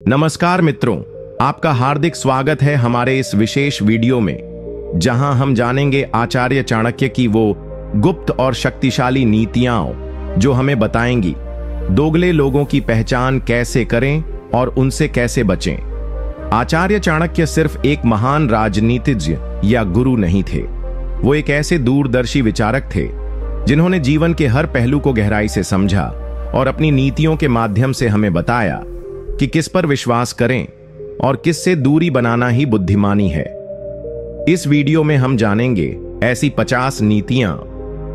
नमस्कार मित्रों, आपका हार्दिक स्वागत है हमारे इस विशेष वीडियो में जहां हम जानेंगे आचार्य चाणक्य की वो गुप्त और शक्तिशाली नीतियां जो हमें बताएंगी दोगले लोगों की पहचान कैसे करें और उनसे कैसे बचें। आचार्य चाणक्य सिर्फ एक महान राजनीतिज्ञ या गुरु नहीं थे, वो एक ऐसे दूरदर्शी विचारक थे जिन्होंने जीवन के हर पहलू को गहराई से समझा और अपनी नीतियों के माध्यम से हमें बताया कि किस पर विश्वास करें और किससे दूरी बनाना ही बुद्धिमानी है। इस वीडियो में हम जानेंगे ऐसी 50 नीतियां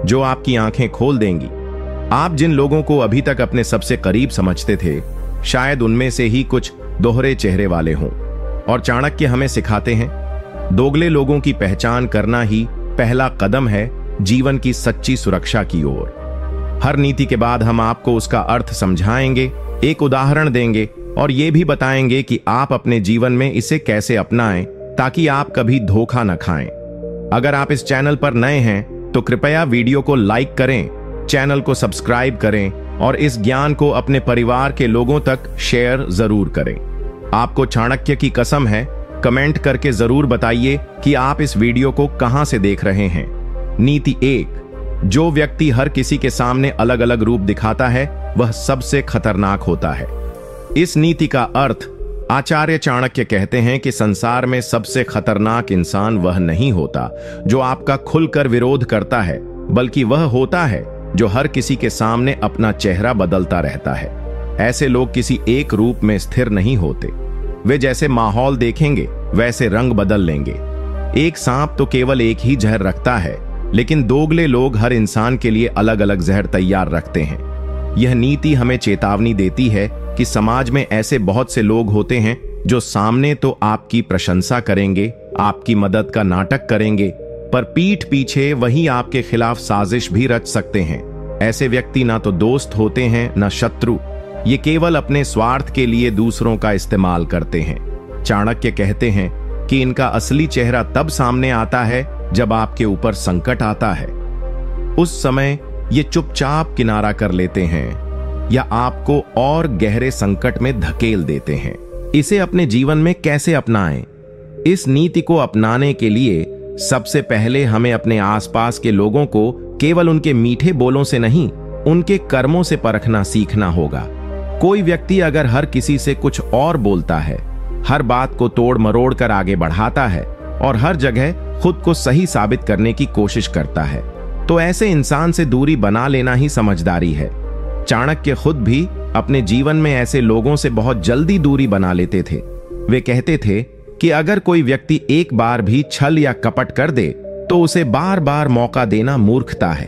जो आपकी आंखें खोल देंगी। आप जिन लोगों को अभी तक अपने सबसे करीब समझते थे, शायद उनमें से ही कुछ दोहरे चेहरे वाले हों। और चाणक्य हमें सिखाते हैं दोगले लोगों की पहचान करना ही पहला कदम है जीवन की सच्ची सुरक्षा की ओर। हर नीति के बाद हम आपको उसका अर्थ समझाएंगे, एक उदाहरण देंगे और यह भी बताएंगे कि आप अपने जीवन में इसे कैसे अपनाएं ताकि आप कभी धोखा न खाएं। अगर आप इस चैनल पर नए हैं तो कृपया वीडियो को लाइक करें, चैनल को सब्सक्राइब करें और इस ज्ञान को अपने परिवार के लोगों तक शेयर जरूर करें। आपको चाणक्य की कसम है, कमेंट करके जरूर बताइए कि आप इस वीडियो को कहां से देख रहे हैं। नीति 1, जो व्यक्ति हर किसी के सामने अलग अलग रूप दिखाता है वह सबसे खतरनाक होता है। इस नीति का अर्थ आचार्य चाणक्य कहते हैं कि संसार में सबसे खतरनाक इंसान वह नहीं होता जो आपका खुलकर विरोध करता है, बल्कि वह होता है जो हर किसी के सामने अपना चेहरा बदलता रहता है। ऐसे लोग किसी एक रूप में स्थिर नहीं होते, वे जैसे माहौल देखेंगे वैसे रंग बदल लेंगे। एक सांप तो केवल एक ही जहर रखता है, लेकिन दोगले लोग हर इंसान के लिए अलग अलग जहर तैयार रखते हैं। यह नीति हमें चेतावनी देती है कि समाज में ऐसे बहुत से लोग होते हैं जो सामने तो आपकी प्रशंसा करेंगे, आपकी मदद का नाटक करेंगे, पर पीठ पीछे वही आपके खिलाफ साजिश भी रच सकते हैं। ऐसे व्यक्ति ना तो दोस्त होते हैं ना शत्रु, ये केवल अपने स्वार्थ के लिए दूसरों का इस्तेमाल करते हैं। चाणक्य कहते हैं कि इनका असली चेहरा तब सामने आता है जब आपके ऊपर संकट आता है। उस समय ये चुपचाप किनारा कर लेते हैं या आपको और गहरे संकट में धकेल देते हैं। इसे अपने जीवन में कैसे अपनाएं? इस नीति को अपनाने के लिए सबसे पहले हमें अपने आसपास के लोगों को केवल उनके मीठे बोलों से नहीं, उनके कर्मों से परखना सीखना होगा। कोई व्यक्ति अगर हर किसी से कुछ और बोलता है, हर बात को तोड़ मरोड़ कर आगे बढ़ाता है और हर जगह खुद को सही साबित करने की कोशिश करता है, तो ऐसे इंसान से दूरी बना लेना ही समझदारी है। चाणक्य खुद भी अपने जीवन में ऐसे लोगों से बहुत जल्दी दूरी बना लेते थे। वे कहते थे कि अगर कोई व्यक्ति एक बार भी छल या कपट कर दे तो उसे बार बार मौका देना मूर्खता है।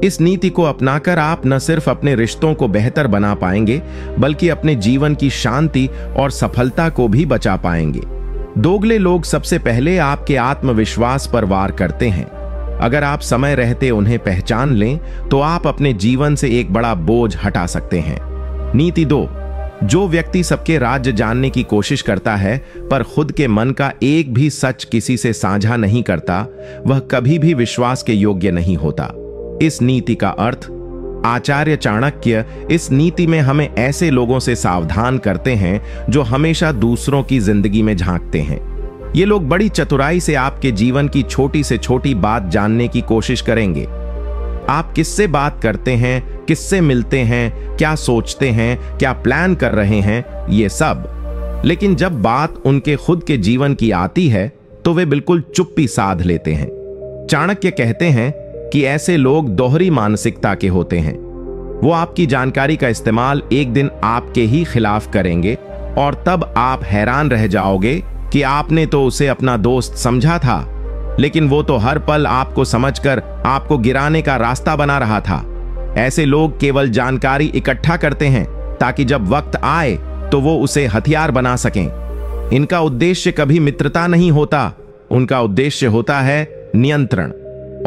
इस नीति को अपनाकर आप न सिर्फ अपने रिश्तों को बेहतर बना पाएंगे, बल्कि अपने जीवन की शांति और सफलता को भी बचा पाएंगे। दोगले लोग सबसे पहले आपके आत्मविश्वास पर वार करते हैं। अगर आप समय रहते उन्हें पहचान लें तो आप अपने जीवन से एक बड़ा बोझ हटा सकते हैं। नीति 2, जो व्यक्ति सबके राज्य जानने की कोशिश करता है पर खुद के मन का एक भी सच किसी से साझा नहीं करता, वह कभी भी विश्वास के योग्य नहीं होता। इस नीति का अर्थ आचार्य चाणक्य इस नीति में हमें ऐसे लोगों से सावधान करते हैं जो हमेशा दूसरों की जिंदगी में झांकते हैं। ये लोग बड़ी चतुराई से आपके जीवन की छोटी से छोटी बात जानने की कोशिश करेंगे। आप किससे बात करते हैं, किससे मिलते हैं, क्या सोचते हैं, क्या प्लान कर रहे हैं, ये सब। लेकिन जब बात उनके खुद के जीवन की आती है तो वे बिल्कुल चुप्पी साध लेते हैं। चाणक्य कहते हैं कि ऐसे लोग दोहरी मानसिकता के होते हैं। वो आपकी जानकारी का इस्तेमाल एक दिन आपके ही खिलाफ करेंगे और तब आप हैरान रह जाओगे कि आपने तो उसे अपना दोस्त समझा था, लेकिन वो तो हर पल आपको समझकर आपको गिराने का रास्ता बना रहा था। ऐसे लोग केवल जानकारी इकट्ठा करते हैं ताकि जब वक्त आए तो वो उसे हथियार बना सकें। इनका उद्देश्य कभी मित्रता नहीं होता, उनका उद्देश्य होता है नियंत्रण,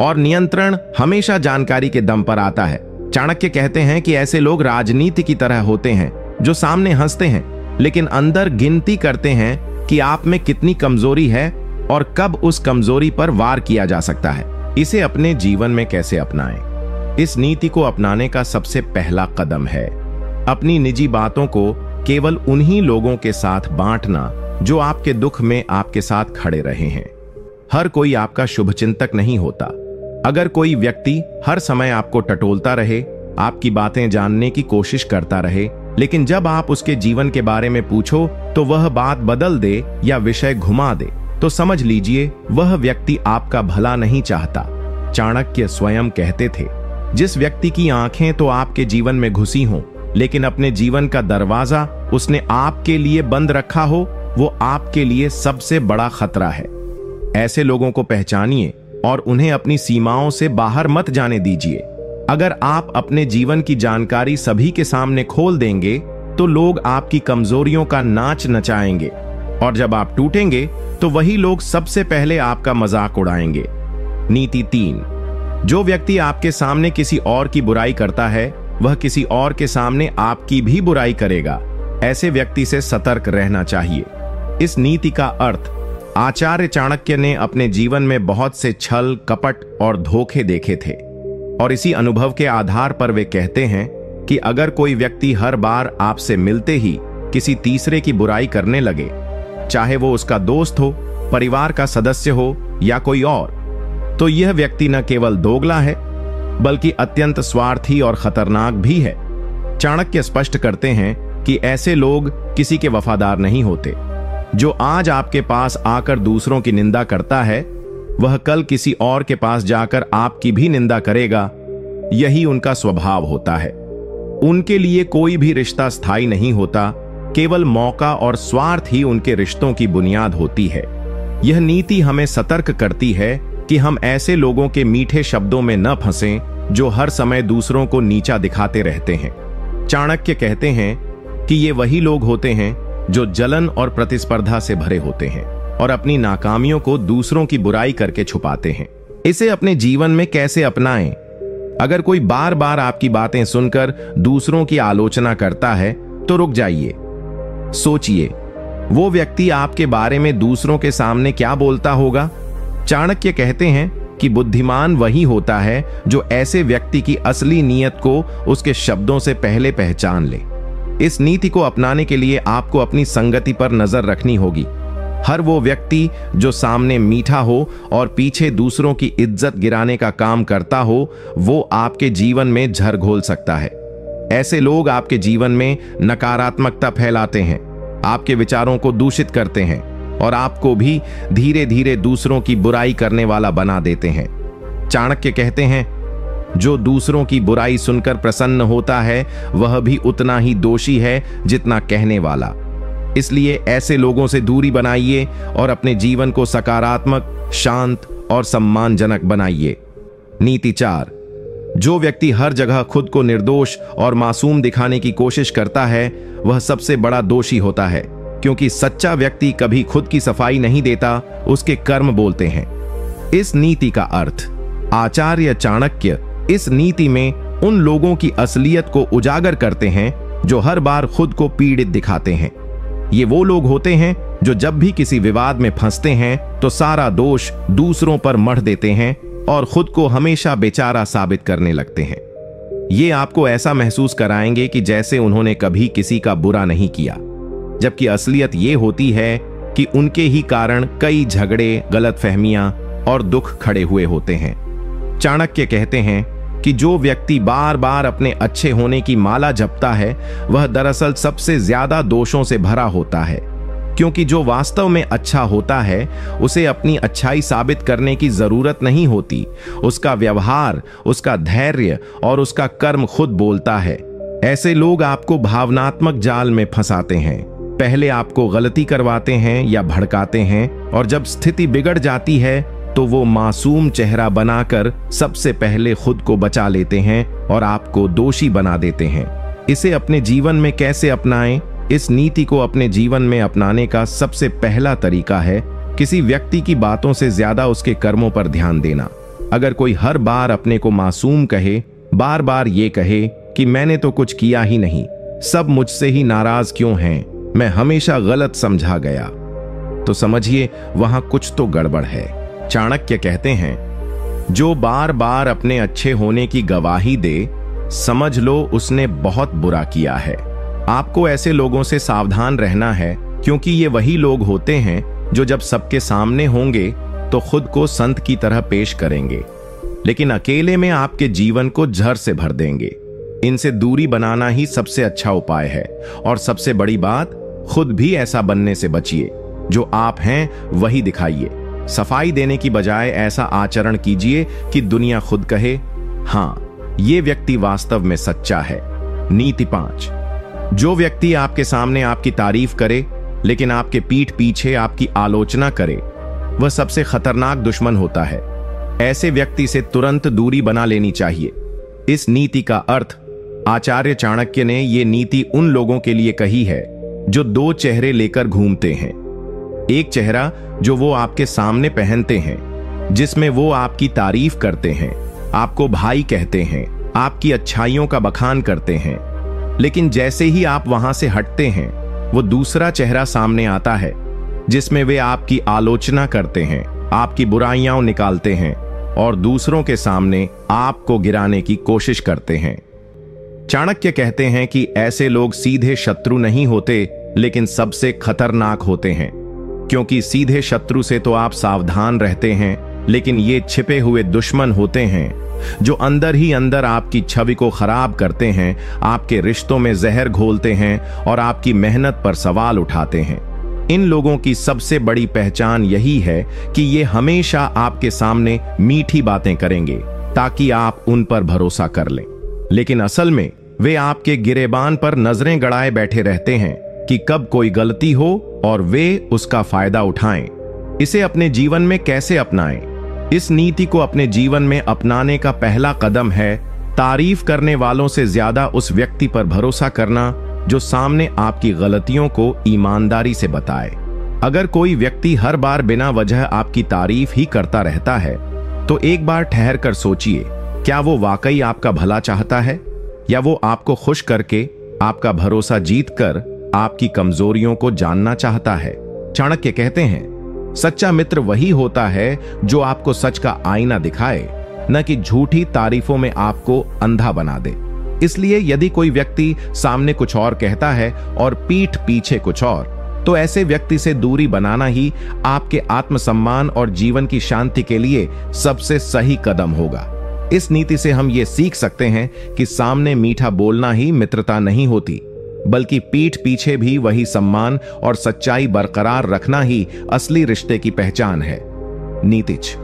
और नियंत्रण हमेशा जानकारी के दम पर आता है। चाणक्य कहते हैं कि ऐसे लोग राजनीति की तरह होते हैं जो सामने हंसते हैं लेकिन अंदर गिनती करते हैं कि आप में कितनी कमजोरी है और कब उस कमजोरी पर वार किया जा सकता है। इसे अपने जीवन में कैसे अपनाएं? इस नीति को अपनाने का सबसे पहला कदम है अपनी निजी बातों को केवल उन्हीं लोगों के साथ बांटना जो आपके दुख में आपके साथ खड़े रहे हैं। हर कोई आपका शुभचिंतक नहीं होता। अगर कोई व्यक्ति हर समय आपको टटोलता रहे, आपकी बातें जानने की कोशिश करता रहे, लेकिन जब आप उसके जीवन के बारे में पूछो तो वह बात बदल दे या विषय घुमा दे, तो समझ लीजिए वह व्यक्ति आपका भला नहीं चाहता। चाणक्य स्वयं कहते थे, जिस व्यक्ति की आंखें तो आपके जीवन में घुसी हों, लेकिन अपने जीवन का दरवाजा उसने आपके लिए बंद रखा हो, वो आपके लिए सबसे बड़ा खतरा है। ऐसे लोगों को पहचानिए और उन्हें अपनी सीमाओं से बाहर मत जाने दीजिए। अगर आप अपने जीवन की जानकारी सभी के सामने खोल देंगे तो लोग आपकी कमजोरियों का नाच नचाएंगे, और जब आप टूटेंगे तो वही लोग सबसे पहले आपका मजाक उड़ाएंगे। नीति 3, जो व्यक्ति आपके सामने किसी और की बुराई करता है, वह किसी और के सामने आपकी भी बुराई करेगा। ऐसे व्यक्ति से सतर्क रहना चाहिए। इस नीति का अर्थ आचार्य चाणक्य ने अपने जीवन में बहुत से छल, कपट और धोखे देखे थे, और इसी अनुभव के आधार पर वे कहते हैं कि अगर कोई व्यक्ति हर बार आपसे मिलते ही किसी तीसरे की बुराई करने लगे, चाहे वो उसका दोस्त हो, परिवार का सदस्य हो या कोई और, तो यह व्यक्ति न केवल दोगला है बल्कि अत्यंत स्वार्थी और खतरनाक भी है। चाणक्य स्पष्ट करते हैं कि ऐसे लोग किसी के वफादार नहीं होते। जो आज आपके पास आकर दूसरों की निंदा करता है, वह कल किसी और के पास जाकर आपकी भी निंदा करेगा। यही उनका स्वभाव होता है। उनके लिए कोई भी रिश्ता स्थायी नहीं होता, केवल मौका और स्वार्थ ही उनके रिश्तों की बुनियाद होती है। यह नीति हमें सतर्क करती है कि हम ऐसे लोगों के मीठे शब्दों में न फंसें जो हर समय दूसरों को नीचा दिखाते रहते हैं। चाणक्य कहते हैं कि ये वही लोग होते हैं जो जलन और प्रतिस्पर्धा से भरे होते हैं और अपनी नाकामियों को दूसरों की बुराई करके छुपाते हैं। इसे अपने जीवन में कैसे अपनाएं? अगर कोई बार बार आपकी बातें सुनकर दूसरों की आलोचना करता है तो रुक जाइए, सोचिए वो व्यक्ति आपके बारे में दूसरों के सामने क्या बोलता होगा। चाणक्य कहते हैं कि बुद्धिमान वही होता है जो ऐसे व्यक्ति की असली नीयत को उसके शब्दों से पहले पहचान ले। इस नीति को अपनाने के लिए आपको अपनी संगति पर नजर रखनी होगी। हर वो व्यक्ति जो सामने मीठा हो और पीछे दूसरों की इज्जत गिराने का काम करता हो, वो आपके जीवन में झर घोल सकता है। ऐसे लोग आपके जीवन में नकारात्मकता फैलाते हैं, आपके विचारों को दूषित करते हैं और आपको भी धीरे धीरे दूसरों की बुराई करने वाला बना देते हैं। चाणक्य कहते हैं, जो दूसरों की बुराई सुनकर प्रसन्न होता है वह भी उतना ही दोषी है जितना कहने वाला। इसलिए ऐसे लोगों से दूरी बनाइए और अपने जीवन को सकारात्मक, शांत और सम्मानजनक बनाइए। नीति 4, जो व्यक्ति हर जगह खुद को निर्दोष और मासूम दिखाने की कोशिश करता है, वह सबसे बड़ा दोषी होता है, क्योंकि सच्चा व्यक्ति कभी खुद की सफाई नहीं देता, उसके कर्म बोलते हैं। इस नीति का अर्थ आचार्य चाणक्य इस नीति में उन लोगों की असलियत को उजागर करते हैं जो हर बार खुद को पीड़ित दिखाते हैं। ये वो लोग होते हैं जो जब भी किसी विवाद में फंसते हैं तो सारा दोष दूसरों पर मढ़ देते हैं और खुद को हमेशा बेचारा साबित करने लगते हैं। ये आपको ऐसा महसूस कराएंगे कि जैसे उन्होंने कभी किसी का बुरा नहीं किया, जबकि असलियत ये होती है कि उनके ही कारण कई झगड़े, गलतफहमियां और दुख खड़े हुए होते हैं। चाणक्य कहते हैं कि जो व्यक्ति बार बार अपने अच्छे होने की माला जपता है, वह दरअसल सबसे ज्यादा दोषों से भरा होता है, क्योंकि जो वास्तव में अच्छा होता है उसे अपनी अच्छाई साबित करने की जरूरत नहीं होती। उसका व्यवहार, उसका धैर्य और उसका कर्म खुद बोलता है। ऐसे लोग आपको भावनात्मक जाल में फंसाते हैं। पहले आपको गलती करवाते हैं या भड़काते हैं, और जब स्थिति बिगड़ जाती है तो वो मासूम चेहरा बनाकर सबसे पहले खुद को बचा लेते हैं और आपको दोषी बना देते हैं। इसे अपने जीवन में कैसे अपनाएं? इस नीति को अपने जीवन में अपनाने का सबसे पहला तरीका है किसी व्यक्ति की बातों से ज्यादा उसके कर्मों पर ध्यान देना। अगर कोई हर बार अपने को मासूम कहे, बार बार ये कहे कि मैंने तो कुछ किया ही नहीं, सब मुझसे ही नाराज क्यों हैं, मैं हमेशा गलत समझा गया, तो समझिए वहां कुछ तो गड़बड़ है। चाणक्य कहते हैं, जो बार बार अपने अच्छे होने की गवाही दे, समझ लो उसने बहुत बुरा किया है। आपको ऐसे लोगों से सावधान रहना है, क्योंकि ये वही लोग होते हैं जो जब सबके सामने होंगे तो खुद को संत की तरह पेश करेंगे, लेकिन अकेले में आपके जीवन को जहर से भर देंगे। इनसे दूरी बनाना ही सबसे अच्छा उपाय है। और सबसे बड़ी बात, खुद भी ऐसा बनने से बचिए। जो आप हैं वही दिखाइए। सफाई देने की बजाय ऐसा आचरण कीजिए कि दुनिया खुद कहे, हाँ, ये व्यक्ति वास्तव में सच्चा है। नीति 5। जो व्यक्ति आपके सामने आपकी तारीफ करे लेकिन आपके पीठ पीछे आपकी आलोचना करे, वह सबसे खतरनाक दुश्मन होता है। ऐसे व्यक्ति से तुरंत दूरी बना लेनी चाहिए। इस नीति का अर्थ आचार्य चाणक्य ने यह नीति उन लोगों के लिए कही है जो दो चेहरे लेकर घूमते हैं। एक चेहरा जो वो आपके सामने पहनते हैं, जिसमें वो आपकी तारीफ करते हैं, आपको भाई कहते हैं, आपकी अच्छाइयों का बखान करते हैं, लेकिन जैसे ही आप वहां से हटते हैं, वो दूसरा चेहरा सामने आता है जिसमें वे आपकी आलोचना करते हैं, आपकी बुराइयां निकालते हैं और दूसरों के सामने आपको गिराने की कोशिश करते हैं। चाणक्य कहते हैं कि ऐसे लोग सीधे शत्रु नहीं होते, लेकिन सबसे खतरनाक होते हैं, क्योंकि सीधे शत्रु से तो आप सावधान रहते हैं, लेकिन ये छिपे हुए दुश्मन होते हैं जो अंदर ही अंदर आपकी छवि को खराब करते हैं, आपके रिश्तों में जहर घोलते हैं और आपकी मेहनत पर सवाल उठाते हैं। इन लोगों की सबसे बड़ी पहचान यही है कि ये हमेशा आपके सामने मीठी बातें करेंगे ताकि आप उन पर भरोसा कर लें, लेकिन असल में वे आपके गिरेबान पर नजरें गड़ाए बैठे रहते हैं कि कब कोई गलती हो और वे उसका फायदा उठाएं। इसे अपने जीवन में कैसे अपनाएं? इस नीति को अपने जीवन में अपनाने का पहला कदम है तारीफ करने वालों से ज्यादा उस व्यक्ति पर भरोसा करना जो सामने आपकी गलतियों को ईमानदारी से बताए। अगर कोई व्यक्ति हर बार बिना वजह आपकी तारीफ ही करता रहता है, तो एक बार ठहर कर सोचिए, क्या वो वाकई आपका भला चाहता है या वो आपको खुश करके, आपका भरोसा जीतकर आपकी कमजोरियों को जानना चाहता है। चाणक्य कहते हैं, सच्चा मित्र वही होता है जो आपको सच का आईना दिखाए, न कि झूठी तारीफों में आपको अंधा बना दे। इसलिए यदि कोई व्यक्ति सामने कुछ और कहता है और पीठ पीछे कुछ और, तो ऐसे व्यक्ति से दूरी बनाना ही आपके आत्मसम्मान और जीवन की शांति के लिए सबसे सही कदम होगा। इस नीति से हम ये सीख सकते हैं कि सामने मीठा बोलना ही मित्रता नहीं होती, बल्कि पीठ पीछे भी वही सम्मान और सच्चाई बरकरार रखना ही असली रिश्ते की पहचान है। नीतिच,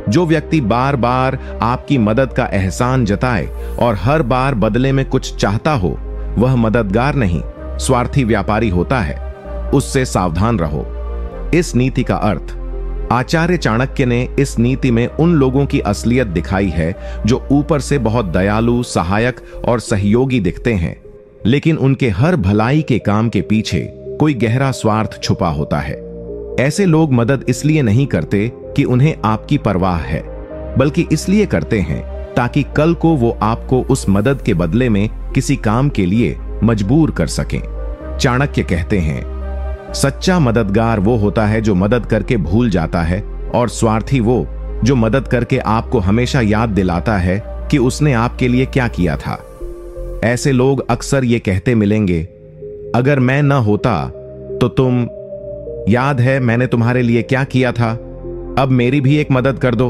जो व्यक्ति बार बार आपकी मदद का एहसान जताए और हर बार बदले में कुछ चाहता हो, वह मददगार नहीं, स्वार्थी व्यापारी होता है। उससे सावधान रहो। इस नीति का अर्थ आचार्य चाणक्य ने इस नीति में उन लोगों की असलियत दिखाई है जो ऊपर से बहुत दयालु, सहायक और सहयोगी दिखते हैं, लेकिन उनके हर भलाई के काम के पीछे कोई गहरा स्वार्थ छुपा होता है। ऐसे लोग मदद इसलिए नहीं करते कि उन्हें आपकी परवाह है, बल्कि इसलिए करते हैं ताकि कल को वो आपको उस मदद के बदले में किसी काम के लिए मजबूर कर सकें। चाणक्य कहते हैं, सच्चा मददगार वो होता है जो मदद करके भूल जाता है, और स्वार्थी वो जो मदद करके आपको हमेशा याद दिलाता है कि उसने आपके लिए क्या किया था। ऐसे लोग अक्सर ये कहते मिलेंगे, अगर मैं न होता तो तुम, याद है मैंने तुम्हारे लिए क्या किया था, अब मेरी भी एक मदद कर दो।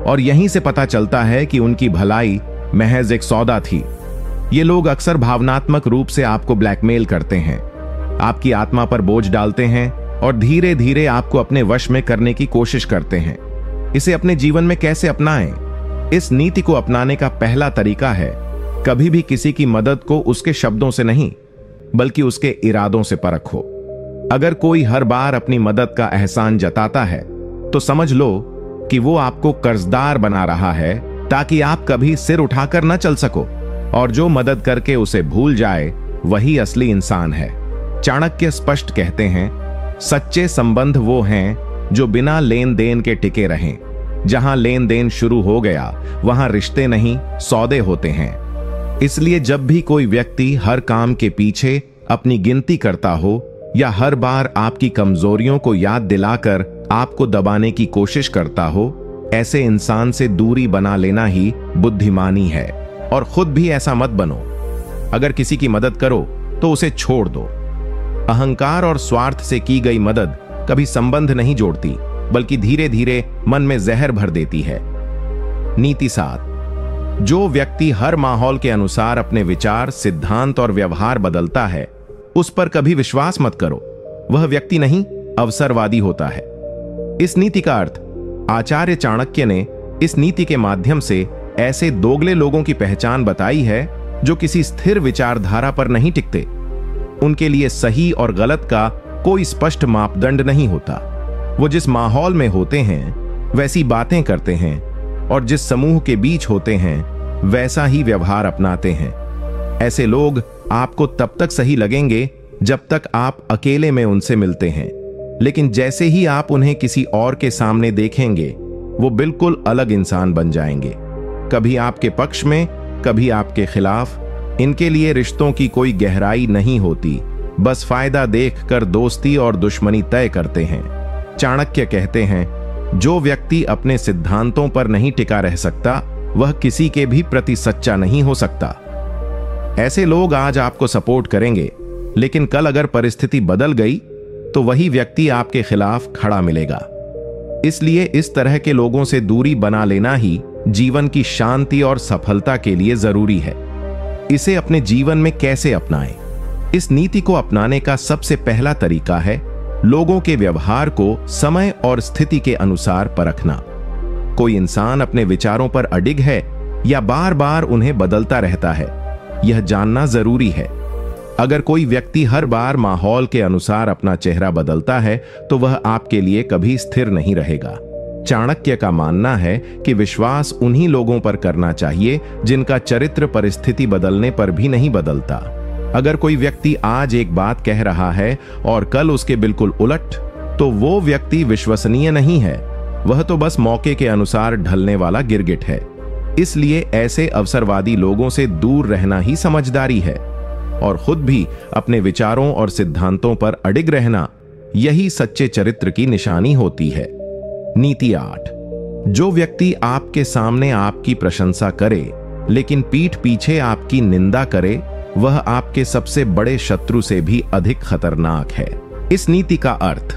और यहीं से पता चलता है कि उनकी भलाई महज एक सौदा थी। ये लोग अक्सर भावनात्मक रूप से आपको ब्लैकमेल करते हैं, आपकी आत्मा पर बोझ डालते हैं और धीरे धीरे आपको अपने वश में करने की कोशिश करते हैं। इसे अपने जीवन में कैसे अपनाएं? इस नीति को अपनाने का पहला तरीका है, कभी भी किसी की मदद को उसके शब्दों से नहीं, बल्कि उसके इरादों से परखो। अगर कोई हर बार अपनी मदद का एहसान जताता है, तो समझ लो कि वो आपको कर्जदार बना रहा है ताकि आप कभी सिर उठाकर न चल सको, और जो मदद करके उसे भूल जाए वही असली इंसान है। चाणक्य स्पष्ट कहते हैं, सच्चे संबंध वो हैं जो बिना लेन देन के टिके रहें। जहां लेन देन शुरू हो गया वहां रिश्ते नहीं, सौदे होते हैं। इसलिए जब भी कोई व्यक्ति हर काम के पीछे अपनी गिनती करता हो या हर बार आपकी कमजोरियों को याद दिलाकर आपको दबाने की कोशिश करता हो, ऐसे इंसान से दूरी बना लेना ही बुद्धिमानी है। और खुद भी ऐसा मत बनो। अगर किसी की मदद करो तो उसे छोड़ दो। अहंकार और स्वार्थ से की गई मदद कभी संबंध नहीं जोड़ती, बल्कि धीरे धीरे मन में जहर भर देती है। नीति 7, जो व्यक्ति हर माहौल के अनुसार अपने विचार, सिद्धांत और व्यवहार बदलता है, उस पर कभी विश्वास मत करो। वह व्यक्ति नहीं, अवसरवादी होता है। इस नीति का अर्थ आचार्य चाणक्य ने इस नीति के माध्यम से ऐसे दोगले लोगों की पहचान बताई है जो किसी स्थिर विचारधारा पर नहीं टिकते। उनके लिए सही और गलत का कोई स्पष्ट मापदंड नहीं होता। वो जिस माहौल में होते हैं वैसी बातें करते हैं और जिस समूह के बीच होते हैं वैसा ही व्यवहार अपनाते हैं। ऐसे लोग आपको तब तक सही लगेंगे जब तक आप अकेले में उनसे मिलते हैं, लेकिन जैसे ही आप उन्हें किसी और के सामने देखेंगे वो बिल्कुल अलग इंसान बन जाएंगे, कभी आपके पक्ष में, कभी आपके खिलाफ। इनके लिए रिश्तों की कोई गहराई नहीं होती, बस फायदा देखकर दोस्ती और दुश्मनी तय करते हैं। चाणक्य कहते हैं, जो व्यक्ति अपने सिद्धांतों पर नहीं टिका रह सकता वह किसी के भी प्रति सच्चा नहीं हो सकता। ऐसे लोग आज आपको सपोर्ट करेंगे, लेकिन कल अगर परिस्थिति बदल गई तो वही व्यक्ति आपके खिलाफ खड़ा मिलेगा। इसलिए इस तरह के लोगों से दूरी बना लेना ही जीवन की शांति और सफलता के लिए जरूरी है। इसे अपने जीवन में कैसे अपनाएं? इस नीति को अपनाने का सबसे पहला तरीका है लोगों के व्यवहार को समय और स्थिति के अनुसार परखना। कोई इंसान अपने विचारों पर अडिग है या बार बार उन्हें बदलता रहता है, यह जानना जरूरी है। अगर कोई व्यक्ति हर बार माहौल के अनुसार अपना चेहरा बदलता है तो वह आपके लिए कभी स्थिर नहीं रहेगा। चाणक्य का मानना है कि विश्वास उन्हीं लोगों पर करना चाहिए जिनका चरित्र परिस्थिति बदलने पर भी नहीं बदलता। अगर कोई व्यक्ति आज एक बात कह रहा है और कल उसके बिल्कुल उलट, तो वो व्यक्ति विश्वसनीय नहीं है। वह तो बस मौके के अनुसार ढलने वाला गिरगिट है। इसलिए ऐसे अवसरवादी लोगों से दूर रहना ही समझदारी है और खुद भी अपने विचारों और सिद्धांतों पर अडिग रहना, यही सच्चे चरित्र की निशानी होती है। नीति 8, जो व्यक्ति आपके सामने आपकी प्रशंसा करे लेकिन पीठ पीछे आपकी निंदा करे, वह आपके सबसे बड़े शत्रु से भी अधिक खतरनाक है। इस नीति का अर्थ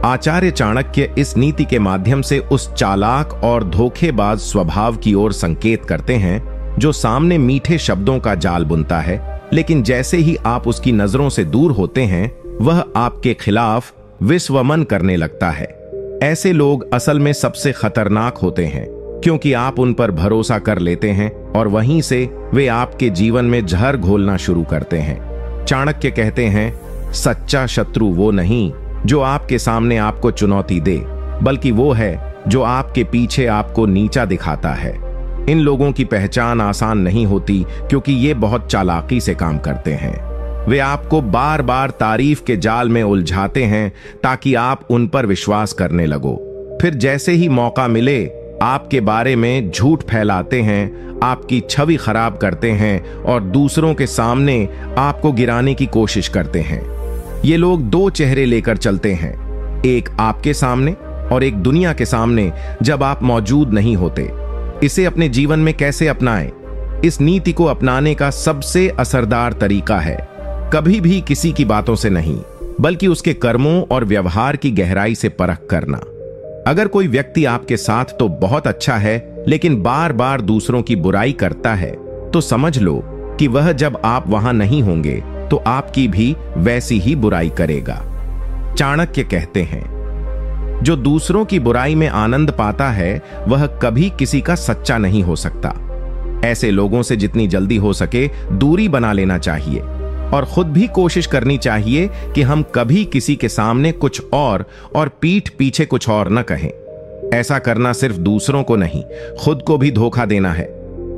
आचार्य चाणक्य इस नीति के माध्यम से उस चालाक और धोखेबाज स्वभाव की ओर संकेत करते हैं जो सामने मीठे शब्दों का जाल बुनता है, लेकिन जैसे ही आप उसकी नजरों से दूर होते हैं वह आपके खिलाफ विश्वमन करने लगता है। ऐसे लोग असल में सबसे खतरनाक होते हैं क्योंकि आप उन पर भरोसा कर लेते हैं और वहीं से वे आपके जीवन में जहर घोलना शुरू करते हैं। चाणक्य कहते हैं, सच्चा शत्रु वो नहीं जो आपके सामने आपको चुनौती दे, बल्कि वो है जो आपके पीछे आपको नीचा दिखाता है। इन लोगों की पहचान आसान नहीं होती क्योंकि ये बहुत चालाकी से काम करते हैं। वे आपको बार बार तारीफ के जाल में उलझाते हैं ताकि आप उन पर विश्वास करने लगो। फिर जैसे ही मौका मिले आपके बारे में झूठ फैलाते हैं, आपकी छवि खराब करते हैं और दूसरों के सामने आपको गिराने की कोशिश करते हैं। ये लोग दो चेहरे लेकर चलते हैं, एक आपके सामने और एक दुनिया के सामने जब आप मौजूद नहीं होते। इसे अपने जीवन में कैसे अपनाएं? इस नीति को अपनाने का सबसे असरदार तरीका है कभी भी किसी की बातों से नहीं, बल्कि उसके कर्मों और व्यवहार की गहराई से परख करना। अगर कोई व्यक्ति आपके साथ तो बहुत अच्छा है लेकिन बार बार दूसरों की बुराई करता है, तो समझ लो कि वह जब आप वहां नहीं होंगे तो आपकी भी वैसी ही बुराई करेगा। चाणक्य कहते हैं, जो दूसरों की बुराई में आनंद पाता है वह कभी किसी का सच्चा नहीं हो सकता। ऐसे लोगों से जितनी जल्दी हो सके दूरी बना लेना चाहिए और खुद भी कोशिश करनी चाहिए कि हम कभी किसी के सामने कुछ और पीठ पीछे कुछ और न कहें। ऐसा करना सिर्फ दूसरों को नहीं, खुद को भी धोखा देना है।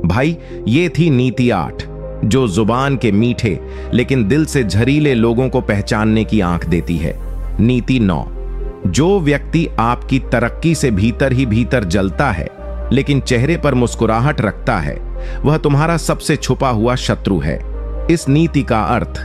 भाई, ये थी नीति 8, जो जुबान के मीठे लेकिन दिल से झरीले लोगों को पहचानने की आंख देती है। नीति 9, जो व्यक्ति आपकी तरक्की से भीतर ही भीतर जलता है लेकिन चेहरे पर मुस्कुराहट रखता है, वह तुम्हारा सबसे छुपा हुआ शत्रु है। इस नीति का अर्थ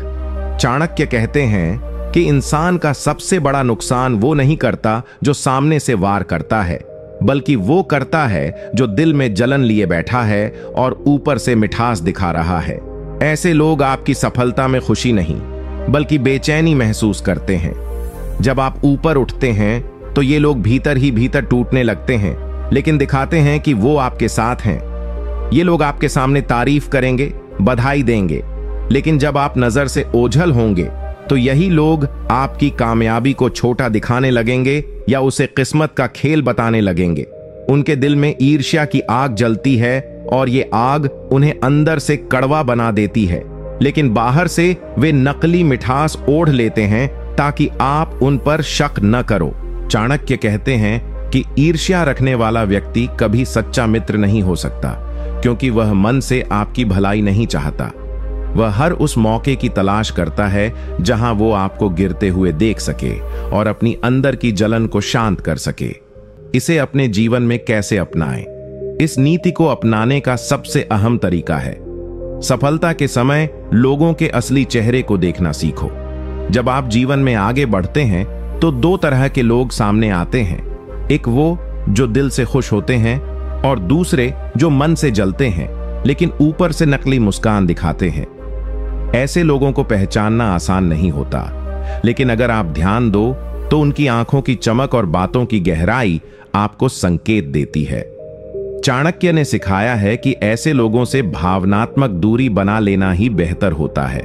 चाणक्य कहते हैं कि इंसान का सबसे बड़ा नुकसान वो नहीं करता जो सामने से वार करता है, बल्कि वो करता है जो दिल में जलन लिए बैठा है और ऊपर से मिठास दिखा रहा है। ऐसे लोग आपकी सफलता में खुशी नहीं बल्कि बेचैनी महसूस करते हैं। जब आप ऊपर उठते हैं तो ये लोग भीतर ही भीतर टूटने लगते हैं, लेकिन दिखाते हैं कि वो आपके साथ हैं। ये लोग आपके सामने तारीफ करेंगे, बधाई देंगे, लेकिन जब आप नजर से ओझल होंगे तो यही लोग आपकी कामयाबी को छोटा दिखाने लगेंगे या उसे किस्मत का खेल बताने लगेंगे। उनके दिल में ईर्ष्या की आग जलती है और ये आग उन्हें अंदर से कड़वा बना देती है, लेकिन बाहर से वे नकली मिठास ओढ़ लेते हैं ताकि आप उन पर शक न करो। चाणक्य कहते हैं कि ईर्ष्या रखने वाला व्यक्ति कभी सच्चा मित्र नहीं हो सकता, क्योंकि वह मन से आपकी भलाई नहीं चाहता। वह हर उस मौके की तलाश करता है जहां वो आपको गिरते हुए देख सके और अपनी अंदर की जलन को शांत कर सके। इसे अपने जीवन में कैसे अपनाएं? इस नीति को अपनाने का सबसे अहम तरीका है सफलता के समय लोगों के असली चेहरे को देखना सीखो। जब आप जीवन में आगे बढ़ते हैं तो दो तरह के लोग सामने आते हैं, एक वो जो दिल से खुश होते हैं और दूसरे जो मन से जलते हैं लेकिन ऊपर से नकली मुस्कान दिखाते हैं। ऐसे लोगों को पहचानना आसान नहीं होता, लेकिन अगर आप ध्यान दो तो उनकी आंखों की चमक और बातों की गहराई आपको संकेत देती है। चाणक्य ने सिखाया है कि ऐसे लोगों से भावनात्मक दूरी बना लेना ही बेहतर होता है,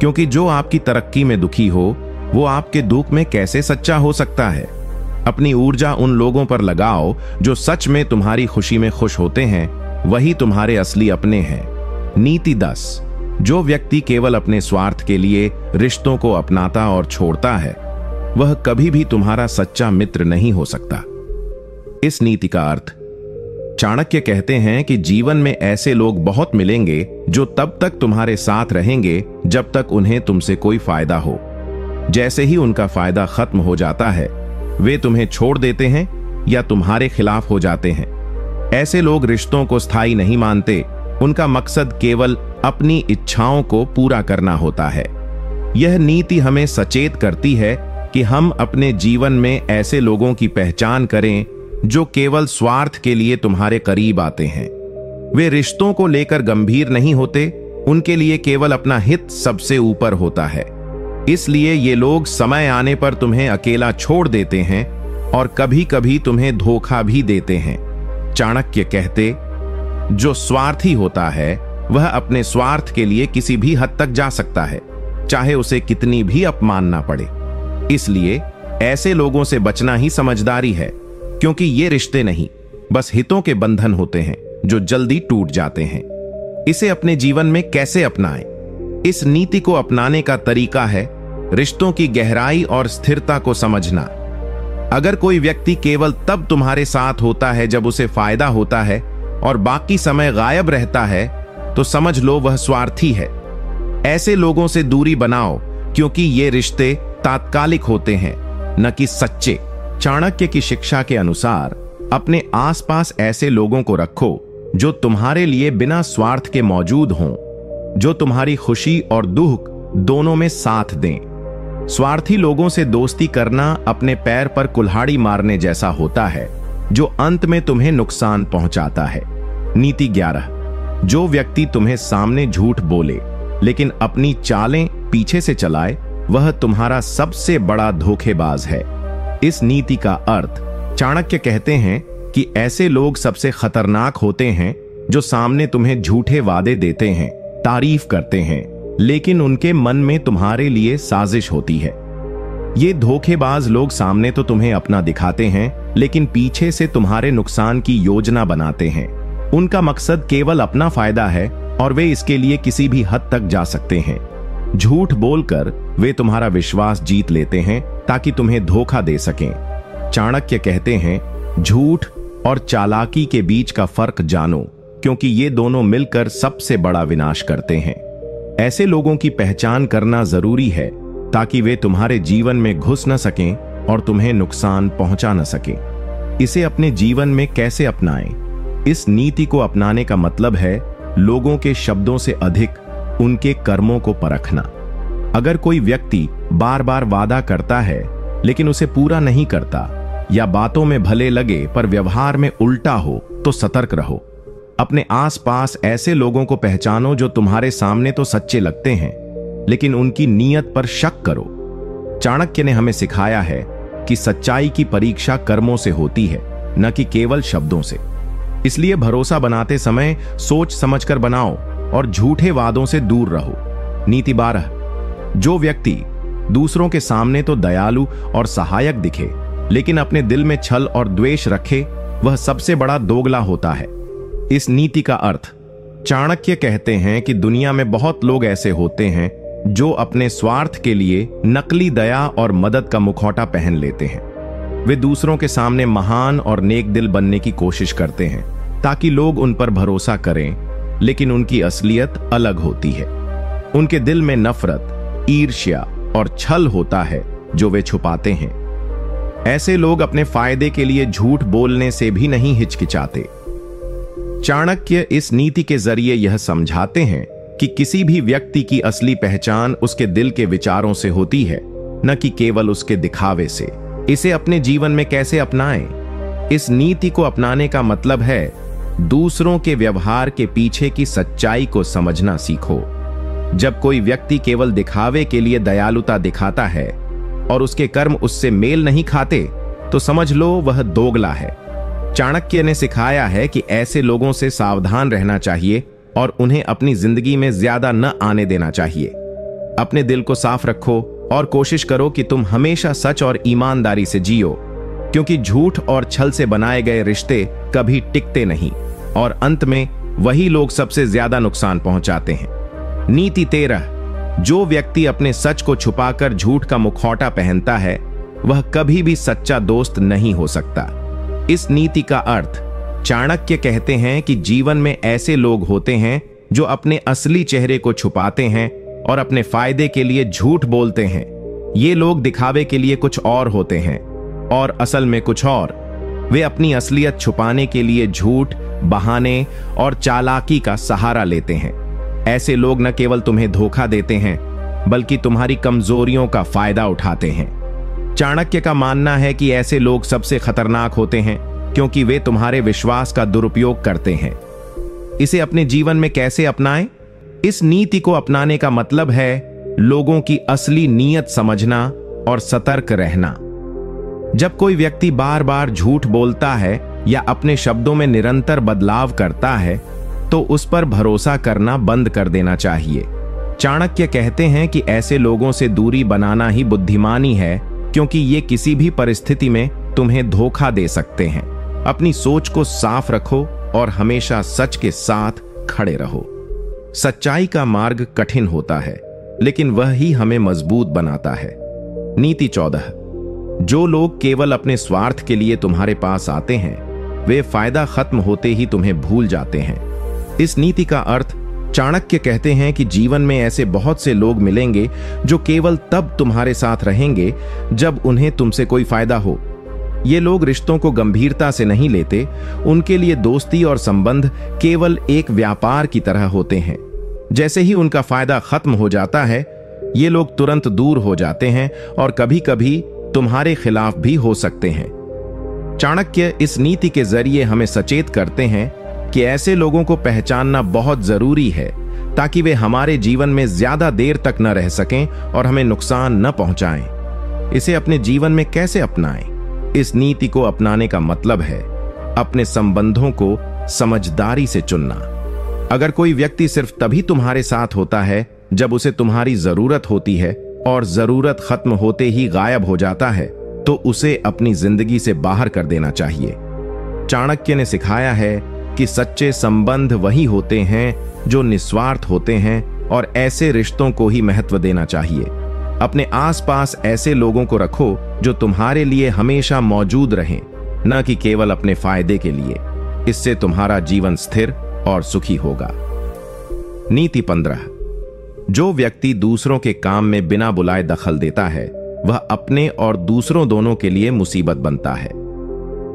क्योंकि जो आपकी तरक्की में दुखी हो वो आपके दुख में कैसे सच्चा हो सकता है। अपनी ऊर्जा उन लोगों पर लगाओ जो सच में तुम्हारी खुशी में खुश होते हैं, वही तुम्हारे असली अपने हैं। नीति 10। जो व्यक्ति केवल अपने स्वार्थ के लिए रिश्तों को अपनाता और छोड़ता है वह कभी भी तुम्हारा सच्चा मित्र नहीं हो सकता। इस नीति का अर्थ, चाणक्य कहते हैं कि जीवन में ऐसे लोग बहुत मिलेंगे जो तब तक तुम्हारे साथ रहेंगे जब तक उन्हें तुमसे कोई फायदा हो। जैसे ही उनका फायदा खत्म हो जाता है वे तुम्हें छोड़ देते हैं या तुम्हारे खिलाफ हो जाते हैं। ऐसे लोग रिश्तों को स्थायी नहीं मानते, उनका मकसद केवल अपनी इच्छाओं को पूरा करना होता है। यह नीति हमें सचेत करती है कि हम अपने जीवन में ऐसे लोगों की पहचान करें जो केवल स्वार्थ के लिए तुम्हारे करीब आते हैं। वे रिश्तों को लेकर गंभीर नहीं होते, उनके लिए केवल अपना हित सबसे ऊपर होता है। इसलिए ये लोग समय आने पर तुम्हें अकेला छोड़ देते हैं और कभी कभी तुम्हें धोखा भी देते हैं। चाणक्य कहते, जो स्वार्थी होता है वह अपने स्वार्थ के लिए किसी भी हद तक जा सकता है, चाहे उसे कितनी भी अपमानना पड़े। इसलिए ऐसे लोगों से बचना ही समझदारी है, क्योंकि ये रिश्ते नहीं बस हितों के बंधन होते हैं जो जल्दी टूट जाते हैं। इसे अपने जीवन में कैसे अपनाएं? इस नीति को अपनाने का तरीका है रिश्तों की गहराई और स्थिरता को समझना। अगर कोई व्यक्ति केवल तब तुम्हारे साथ होता है जब उसे फायदा होता है और बाकी समय गायब रहता है तो समझ लो वह स्वार्थी है। ऐसे लोगों से दूरी बनाओ, क्योंकि ये रिश्ते तात्कालिक होते हैं, न कि सच्चे। चाणक्य की शिक्षा के अनुसार अपने आसपास ऐसे लोगों को रखो जो तुम्हारे लिए बिना स्वार्थ के मौजूद हों, जो तुम्हारी खुशी और दुख दोनों में साथ दें। स्वार्थी लोगों से दोस्ती करना अपने पैर पर कुल्हाड़ी मारने जैसा होता है, जो अंत में तुम्हें नुकसान पहुंचाता है। नीति 11। जो व्यक्ति तुम्हें सामने झूठ बोले लेकिन अपनी चालें पीछे से चलाए वह तुम्हारा सबसे बड़ा धोखेबाज है। इस नीति का अर्थ, चाणक्य कहते हैं कि ऐसे लोग सबसे खतरनाक होते हैं जो सामने तुम्हें झूठे वादे देते हैं, तारीफ करते हैं, लेकिन उनके मन में तुम्हारे लिए साजिश होती है। ये धोखेबाज लोग सामने तो तुम्हें अपना दिखाते हैं, लेकिन पीछे से तुम्हारे नुकसान की योजना बनाते हैं। उनका मकसद केवल अपना फायदा है और वे इसके लिए किसी भी हद तक जा सकते हैं। झूठ बोलकर वे तुम्हारा विश्वास जीत लेते हैं ताकि तुम्हें धोखा दे सकें। चाणक्य कहते हैं, झूठ और चालाकी के बीच का फर्क जानो, क्योंकि ये दोनों मिलकर सबसे बड़ा विनाश करते हैं। ऐसे लोगों की पहचान करना जरूरी है ताकि वे तुम्हारे जीवन में घुस न सकें और तुम्हें नुकसान पहुंचा न सकें। इसे अपने जीवन में कैसे अपनाएं? इस नीति को अपनाने का मतलब है लोगों के शब्दों से अधिक उनके कर्मों को परखना। अगर कोई व्यक्ति बार बार वादा करता है लेकिन उसे पूरा नहीं करता, या बातों में भले लगे पर व्यवहार में उल्टा हो, तो सतर्क रहो। अपने आसपास ऐसे लोगों को पहचानो जो तुम्हारे सामने तो सच्चे लगते हैं, लेकिन उनकी नीयत पर शक करो। चाणक्य ने हमें सिखाया है कि सच्चाई की परीक्षा कर्मों से होती है, न कि केवल शब्दों से। इसलिए भरोसा बनाते समय सोच समझकर बनाओ और झूठे वादों से दूर रहो। नीति 12, जो व्यक्ति दूसरों के सामने तो दयालु और सहायक दिखे, लेकिन अपने दिल में छल और द्वेष रखे, वह सबसे बड़ा दोगला होता है। इस नीति का अर्थ, चाणक्य कहते हैं कि दुनिया में बहुत लोग ऐसे होते हैं जो अपने स्वार्थ के लिए नकली दया और मदद का मुखौटा पहन लेते हैं। वे दूसरों के सामने महान और नेक दिल बनने की कोशिश करते हैं ताकि लोग उन पर भरोसा करें, लेकिन उनकी असलियत अलग होती है। उनके दिल में नफरत, ईर्ष्या और छल होता है जो वे छुपाते हैं। ऐसे लोग अपने फायदे के लिए झूठ बोलने से भी नहीं हिचकिचाते। चाणक्य इस नीति के जरिए यह समझाते हैं कि किसी भी व्यक्ति की असली पहचान उसके दिल के विचारों से होती है, न कि केवल उसके दिखावे से। इसे अपने जीवन में कैसे अपनाएं? इस नीति को अपनाने का मतलब है दूसरों के व्यवहार के पीछे की सच्चाई को समझना सीखो। जब कोई व्यक्ति केवल दिखावे के लिए दयालुता दिखाता है और उसके कर्म उससे मेल नहीं खाते, तो समझ लो वह दोगला है। चाणक्य ने सिखाया है कि ऐसे लोगों से सावधान रहना चाहिए और उन्हें अपनी जिंदगी में ज्यादा न आने देना चाहिए। अपने दिल को साफ रखो और कोशिश करो कि तुम हमेशा सच और ईमानदारी से जियो, क्योंकि झूठ और छल से बनाए गए रिश्ते कभी टिकते नहीं और अंत में वही लोग सबसे ज्यादा नुकसान पहुंचाते हैं। नीति 13, जो व्यक्ति अपने सच को छुपाकर झूठ का मुखौटा पहनता है, वह कभी भी सच्चा दोस्त नहीं हो सकता। इस नीति का अर्थ, चाणक्य कहते हैं कि जीवन में ऐसे लोग होते हैं जो अपने असली चेहरे को छुपाते हैं और अपने फायदे के लिए झूठ बोलते हैं। ये लोग दिखावे के लिए कुछ और होते हैं और असल में कुछ और। वे अपनी असलियत छुपाने के लिए झूठ, बहाने और चालाकी का सहारा लेते हैं। ऐसे लोग न केवल तुम्हें धोखा देते हैं, बल्कि तुम्हारी कमजोरियों का फायदा उठाते हैं। चाणक्य का मानना है कि ऐसे लोग सबसे खतरनाक होते हैं क्योंकि वे तुम्हारे विश्वास का दुरुपयोग करते हैं। इसे अपने जीवन में कैसे अपनाएं? इस नीति को अपनाने का मतलब है लोगों की असली नीयत समझना और सतर्क रहना। जब कोई व्यक्ति बार बार झूठ बोलता है या अपने शब्दों में निरंतर बदलाव करता है, तो उस पर भरोसा करना बंद कर देना चाहिए। चाणक्य कहते हैं कि ऐसे लोगों से दूरी बनाना ही बुद्धिमानी है, क्योंकि ये किसी भी परिस्थिति में तुम्हें धोखा दे सकते हैं। अपनी सोच को साफ रखो और हमेशा सच के साथ खड़े रहो। सच्चाई का मार्ग कठिन होता है, लेकिन वह ही हमें मजबूत बनाता है। नीति 14, जो लोग केवल अपने स्वार्थ के लिए तुम्हारे पास आते हैं, वे फायदा खत्म होते ही तुम्हें भूल जाते हैं। इस नीति का अर्थ, चाणक्य कहते हैं कि जीवन में ऐसे बहुत से लोग मिलेंगे जो केवल तब तुम्हारे साथ रहेंगे जब उन्हें तुमसे कोई फायदा हो। ये लोग रिश्तों को गंभीरता से नहीं लेते। उनके लिए दोस्ती और संबंध केवल एक व्यापार की तरह होते हैं। जैसे ही उनका फायदा खत्म हो जाता है, ये लोग तुरंत दूर हो जाते हैं और कभी कभी तुम्हारे खिलाफ भी हो सकते हैं। चाणक्य इस नीति के जरिए हमें सचेत करते हैं कि ऐसे लोगों को पहचानना बहुत जरूरी है, ताकि वे हमारे जीवन में ज्यादा देर तक न रह सकें और हमें नुकसान न पहुंचाएं। इसे अपने जीवन में कैसे अपनाएं? इस नीति को अपनाने का मतलब है अपने संबंधों को समझदारी से चुनना। अगर कोई व्यक्ति सिर्फ तभी तुम्हारे साथ होता है जब उसे तुम्हारी जरूरत होती है और जरूरत खत्म होते ही गायब हो जाता है, तो उसे अपनी जिंदगी से बाहर कर देना चाहिए। चाणक्य ने सिखाया है कि सच्चे संबंध वही होते हैं जो निस्वार्थ होते हैं और ऐसे रिश्तों को ही महत्व देना चाहिए। अपने आसपास ऐसे लोगों को रखो जो तुम्हारे लिए हमेशा मौजूद रहें, न कि केवल अपने फायदे के लिए। इससे तुम्हारा जीवन स्थिर और सुखी होगा। नीति 15, जो व्यक्ति दूसरों के काम में बिना बुलाए दखल देता है, वह अपने और दूसरों दोनों के लिए मुसीबत बनता है।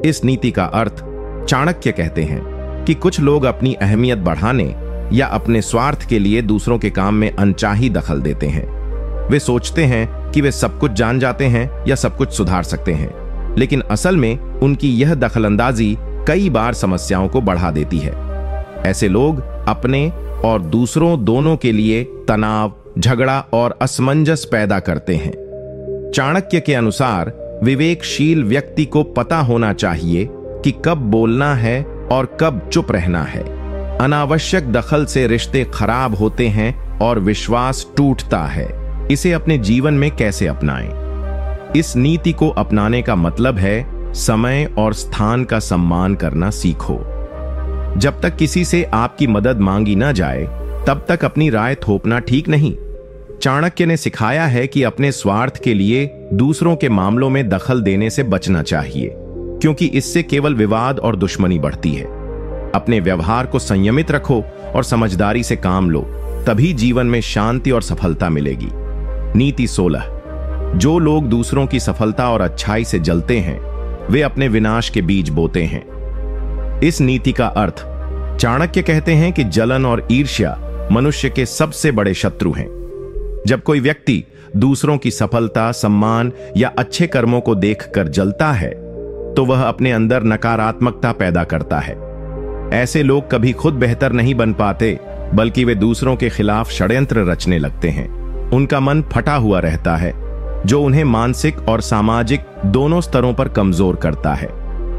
इस नीति का अर्थ, चाणक्य कहते हैं कि कुछ लोग अपनी अहमियत बढ़ाने या अपने स्वार्थ के लिए दूसरों के काम में अनचाही दखल देते हैं। वे सोचते हैं कि वे सब कुछ जान जाते हैं या सब कुछ सुधार सकते हैं, लेकिन असल में उनकी यह दखलंदाजी कई बार समस्याओं को बढ़ा देती है। ऐसे लोग अपने और दूसरों दोनों के लिए तनाव, झगड़ा और असमंजस पैदा करते हैं। चाणक्य के अनुसार विवेकशील व्यक्ति को पता होना चाहिए कि कब बोलना है और कब चुप रहना है। अनावश्यक दखल से रिश्ते खराब होते हैं और विश्वास टूटता है। इसे अपने जीवन में कैसे अपनाएं? इस नीति को अपनाने का मतलब है समय और स्थान का सम्मान करना सीखो। जब तक किसी से आपकी मदद मांगी ना जाए, तब तक अपनी राय थोपना ठीक नहीं। चाणक्य ने सिखाया है कि अपने स्वार्थ के लिए दूसरों के मामलों में दखल देने से बचना चाहिए, क्योंकि इससे केवल विवाद और दुश्मनी बढ़ती है। अपने व्यवहार को संयमित रखो और समझदारी से काम लो, तभी जीवन में शांति और सफलता मिलेगी। नीति 16। जो लोग दूसरों की सफलता और अच्छाई से जलते हैं, वे अपने विनाश के बीज बोते हैं। इस नीति का अर्थ, चाणक्य कहते हैं कि जलन और ईर्ष्या मनुष्य के सबसे बड़े शत्रु हैं। जब कोई व्यक्ति दूसरों की सफलता, सम्मान या अच्छे कर्मों को देखकर जलता है, तो वह अपने अंदर नकारात्मकता पैदा करता है। ऐसे लोग कभी खुद बेहतर नहीं बन पाते, बल्कि वे दूसरों के खिलाफ षड्यंत्र रचने लगते हैं। उनका मन फटा हुआ रहता है, जो उन्हें मानसिक और सामाजिक दोनों स्तरों पर कमजोर करता है।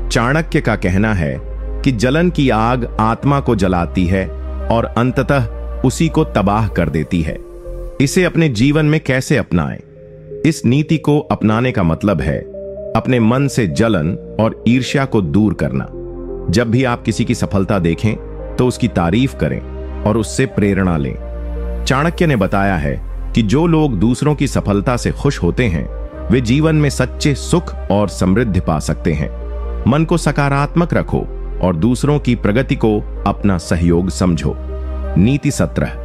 चाणक्य का कहना है कि जलन की आग आत्मा को जलाती है और अंततः उसी को तबाह कर देती है। इसे अपने जीवन में कैसे अपनाएं? इस नीति को अपनाने का मतलब है अपने मन से जलन और ईर्ष्या को दूर करना। जब भी आप किसी की सफलता देखें, तो उसकी तारीफ करें और उससे प्रेरणा लें। चाणक्य ने बताया है कि जो लोग दूसरों की सफलता से खुश होते हैं, वे जीवन में सच्चे सुख और समृद्धि पा सकते हैं। मन को सकारात्मक रखो और दूसरों की प्रगति को अपना सहयोग समझो। नीति 17।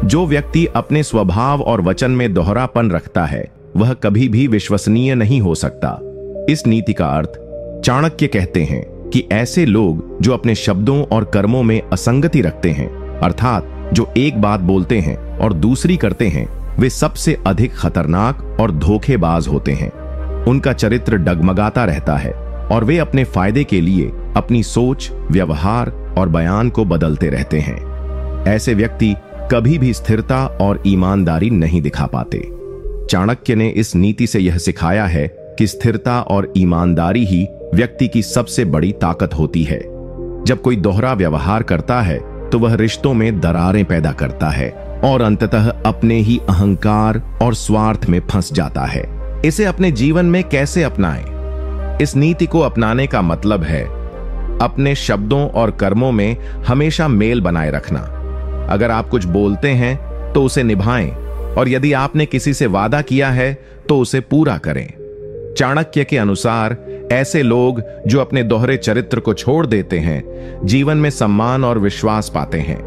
जो व्यक्ति अपने स्वभाव और वचन में दोहरापन रखता है, वह कभी भी विश्वसनीय नहीं हो सकता। इस नीति का अर्थ, चाणक्य कहते हैं कि ऐसे लोग जो अपने शब्दों और कर्मों में असंगति रखते हैं, अर्थात जो एक बात बोलते हैं और दूसरी करते हैं, वे सबसे अधिक खतरनाक और धोखेबाज होते हैं। उनका चरित्र डगमगाता रहता है और वे अपने फायदे के लिए अपनी सोच, व्यवहार और बयान को बदलते रहते हैं। ऐसे व्यक्ति कभी भी स्थिरता और ईमानदारी नहीं दिखा पाते। चाणक्य ने इस नीति से यह सिखाया है कि स्थिरता और ईमानदारी ही व्यक्ति की सबसे बड़ी ताकत होती है। जब कोई दोहरा व्यवहार करता है, तो वह रिश्तों में दरारें पैदा करता है और अंततः अपने ही अहंकार और स्वार्थ में फंस जाता है। इसे अपने जीवन में कैसे अपनाएं? इस नीति को अपनाने का मतलब है अपने शब्दों और कर्मों में हमेशा मेल बनाए रखना। अगर आप कुछ बोलते हैं, तो उसे निभाएं, और यदि आपने किसी से वादा किया है, तो उसे पूरा करें। चाणक्य के अनुसार ऐसे लोग जो अपने दोहरे चरित्र को छोड़ देते हैं, जीवन में सम्मान और विश्वास पाते हैं।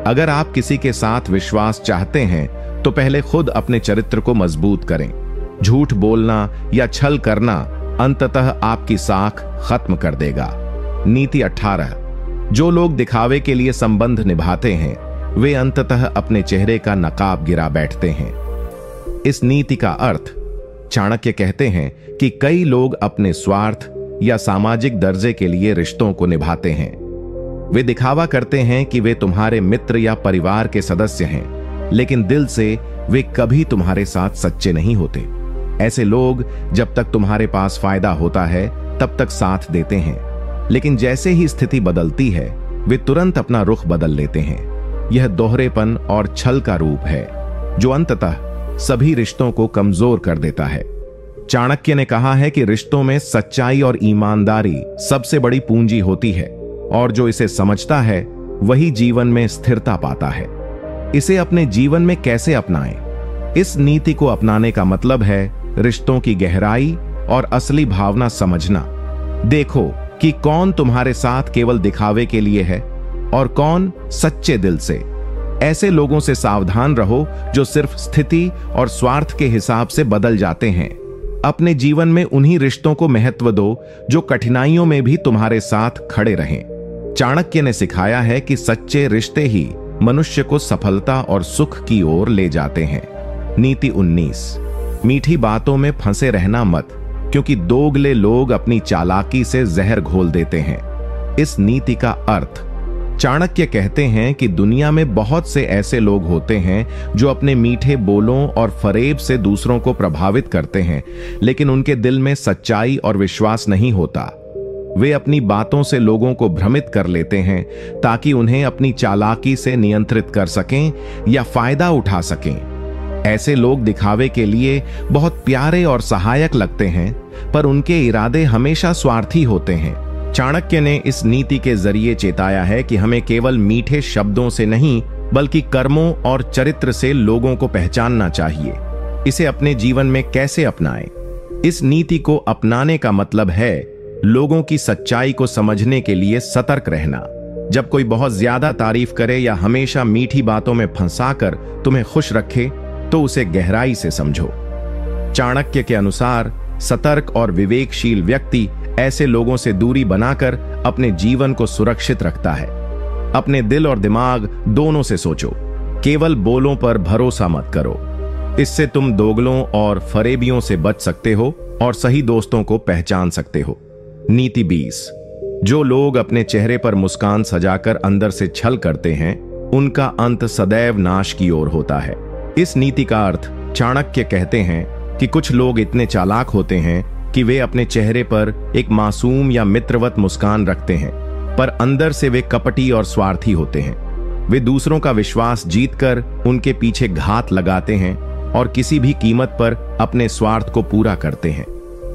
अगर आप किसी के साथ विश्वास चाहते हैं, तो पहले खुद अपने चरित्र को मजबूत करें। झूठ बोलना या छल करना अंततः आपकी साख खत्म कर देगा। नीति 18। जो लोग दिखावे के लिए संबंध निभाते हैं, वे अंततः अपने चेहरे का नकाब गिरा बैठते हैं। इस नीति का अर्थ, चाणक्य कहते हैं कि कई लोग अपने स्वार्थ या सामाजिक दर्जे के लिए रिश्तों को निभाते हैं। वे दिखावा करते हैं कि वे तुम्हारे मित्र या परिवार के सदस्य हैं, लेकिन दिल से वे कभी तुम्हारे साथ सच्चे नहीं होते। ऐसे लोग जब तक तुम्हारे पास फायदा होता है, तब तक साथ देते हैं, लेकिन जैसे ही स्थिति बदलती है, वे तुरंत अपना रुख बदल लेते हैं। यह दोहरेपन और छल का रूप है, जो अंततः सभी रिश्तों को कमजोर कर देता है। चाणक्य ने कहा है कि रिश्तों में सच्चाई और ईमानदारी सबसे बड़ी पूंजी होती है, और जो इसे समझता है, वही जीवन में स्थिरता पाता है। इसे अपने जीवन में कैसे अपनाएं? इस नीति को अपनाने का मतलब है रिश्तों की गहराई और असली भावना समझना। देखो कि कौन तुम्हारे साथ केवल दिखावे के लिए है और कौन सच्चे दिल से। ऐसे लोगों से सावधान रहो जो सिर्फ स्थिति और स्वार्थ के हिसाब से बदल जाते हैं। अपने जीवन में उन्हीं रिश्तों को महत्व दो जो कठिनाइयों में भी तुम्हारे साथ खड़े रहें। चाणक्य ने सिखाया है कि सच्चे रिश्ते ही मनुष्य को सफलता और सुख की ओर ले जाते हैं। नीति 19। मीठी बातों में फंसे रहना मत, क्योंकि दोगले लोग अपनी चालाकी से जहर घोल देते हैं। इस नीति का अर्थ, चाणक्य कहते हैं कि दुनिया में बहुत से ऐसे लोग होते हैं जो अपने मीठे बोलों और फरेब से दूसरों को प्रभावित करते हैं, लेकिन उनके दिल में सच्चाई और विश्वास नहीं होता। वे अपनी बातों से लोगों को भ्रमित कर लेते हैं ताकि उन्हें अपनी चालाकी से नियंत्रित कर सकें या फायदा उठा सकें। ऐसे लोग दिखावे के लिए बहुत प्यारे और सहायक लगते हैं, पर उनके इरादे हमेशा स्वार्थी होते हैं। चाणक्य ने इस नीति के जरिए चेताया है कि हमें केवल मीठे शब्दों से नहीं, बल्कि कर्मों और चरित्र से लोगों को पहचानना चाहिए। इसे अपने जीवन में कैसे अपनाएं? इस नीति को अपनाने का मतलब है लोगों की सच्चाई को समझने के लिए सतर्क रहना। जब कोई बहुत ज्यादा तारीफ करे या हमेशा मीठी बातों में फंसाकर तुम्हें खुश रखे, तो उसे गहराई से समझो। चाणक्य के अनुसार सतर्क और विवेकशील व्यक्ति ऐसे लोगों से दूरी बनाकर अपने जीवन को सुरक्षित रखता है। अपने दिल और दिमाग दोनों से सोचो, केवल बोलों पर भरोसा मत करो। इससे तुम दोगलों और फरेबियों से बच सकते हो और सही दोस्तों को पहचान सकते हो। नीति 20। जो लोग अपने चेहरे पर मुस्कान सजाकर अंदर से छल करते हैं, उनका अंत सदैव नाश की ओर होता है। इस नीति का अर्थ चाणक्य कहते हैं कि कुछ लोग इतने चालाक होते हैं कि वे अपने चेहरे पर एक मासूम या मित्रवत मुस्कान रखते हैं, पर अंदर से वे कपटी और स्वार्थी होते हैं। वे दूसरों का विश्वास जीतकर उनके पीछे घात लगाते हैं और किसी भी कीमत पर अपने स्वार्थ को पूरा करते हैं।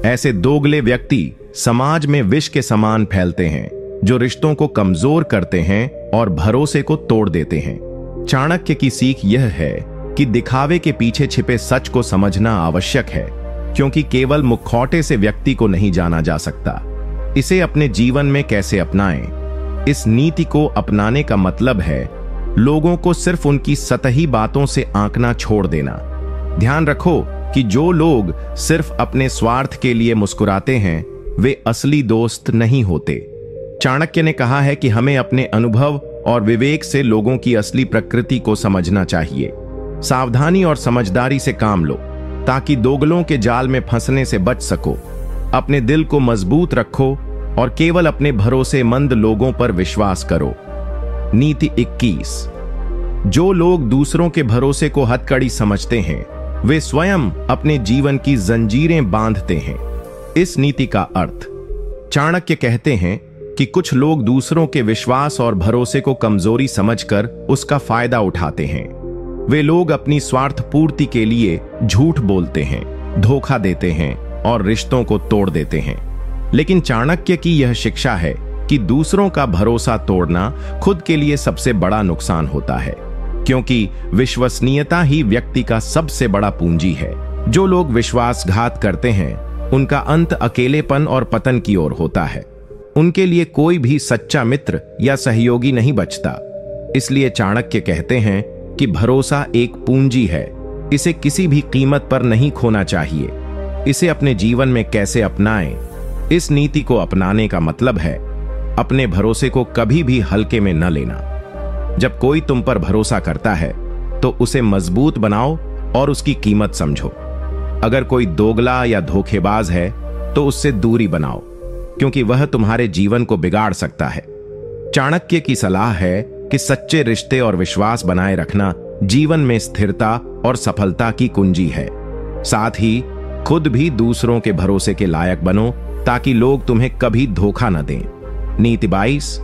ऐसे दोगले व्यक्ति समाज में विष के समान फैलते हैं, जो रिश्तों को कमजोर करते हैं और भरोसे को तोड़ देते हैं। चाणक्य की सीख यह है कि दिखावे के पीछे छिपे सच को समझना आवश्यक है, क्योंकि केवल मुखौटे से व्यक्ति को नहीं जाना जा सकता। इसे अपने जीवन में कैसे अपनाएं? इस नीति को अपनाने का मतलब है लोगों को सिर्फ उनकी सतही बातों से आंकना छोड़ देना। ध्यान रखो कि जो लोग सिर्फ अपने स्वार्थ के लिए मुस्कुराते हैं, वे असली दोस्त नहीं होते। चाणक्य ने कहा है कि हमें अपने अनुभव और विवेक से लोगों की असली प्रकृति को समझना चाहिए। सावधानी और समझदारी से काम लो ताकि दोगलों के जाल में फंसने से बच सको। अपने दिल को मजबूत रखो और केवल अपने भरोसेमंद लोगों पर विश्वास करो। नीति 21। जो लोग दूसरों के भरोसे को हथकड़ी समझते हैं, वे स्वयं अपने जीवन की जंजीरें बांधते हैं। इस नीति का अर्थ चाणक्य कहते हैं कि कुछ लोग दूसरों के विश्वास और भरोसे को कमजोरी समझकर उसका फायदा उठाते हैं। वे लोग अपनी स्वार्थ पूर्ति के लिए झूठ बोलते हैं, धोखा देते हैं और रिश्तों को तोड़ देते हैं। लेकिन चाणक्य की यह शिक्षा है कि दूसरों का भरोसा तोड़ना खुद के लिए सबसे बड़ा नुकसान होता है, क्योंकि विश्वसनीयता ही व्यक्ति का सबसे बड़ा पूंजी है। जो लोग विश्वासघात करते हैं, उनका अंत अकेलेपन और पतन की ओर होता है। उनके लिए कोई भी सच्चा मित्र या सहयोगी नहीं बचता। इसलिए चाणक्य कहते हैं कि भरोसा एक पूंजी है, इसे किसी भी कीमत पर नहीं खोना चाहिए। इसे अपने जीवन में कैसे अपनाएं? इस नीति को अपनाने का मतलब है अपने भरोसे को कभी भी हल्के में न लेना। जब कोई तुम पर भरोसा करता है, तो उसे मजबूत बनाओ और उसकी कीमत समझो। अगर कोई दोगला या धोखेबाज है, तो उससे दूरी बनाओ, क्योंकि वह तुम्हारे जीवन को बिगाड़ सकता है। चाणक्य की सलाह है कि सच्चे रिश्ते और विश्वास बनाए रखना जीवन में स्थिरता और सफलता की कुंजी है। साथ ही खुद भी दूसरों के भरोसे के लायक बनो ताकि लोग तुम्हें कभी धोखा न दें। नीति 22।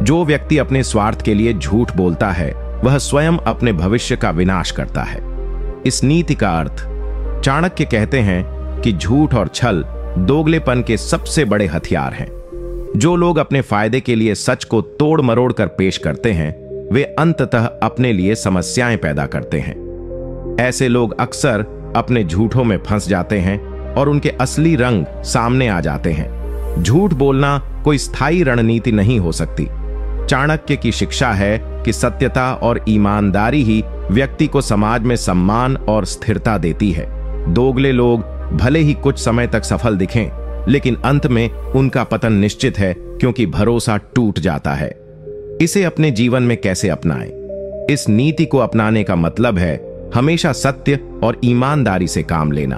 जो व्यक्ति अपने स्वार्थ के लिए झूठ बोलता है, वह स्वयं अपने भविष्य का विनाश करता है। इस नीति का अर्थ चाणक्य कहते हैं कि झूठ और छल दोगलेपन के सबसे बड़े हथियार हैं। जो लोग अपने फायदे के लिए सच को तोड़ मरोड़ कर पेश करते हैं, वे अंततः अपने लिए समस्याएं पैदा करते हैं। ऐसे लोग अक्सर अपने झूठों में फंस जाते हैं और उनके असली रंग सामने आ जाते हैं। झूठ बोलना कोई स्थायी रणनीति नहीं हो सकती। चाणक्य की शिक्षा है कि सत्यता और ईमानदारी ही व्यक्ति को समाज में सम्मान और स्थिरता देती है। दोगले लोग भले ही कुछ समय तक सफल दिखें, लेकिन अंत में उनका पतन निश्चित है, क्योंकि भरोसा टूट जाता है। इसे अपने जीवन में कैसे अपनाएं? इस नीति को अपनाने का मतलब है हमेशा सत्य और ईमानदारी से काम लेना।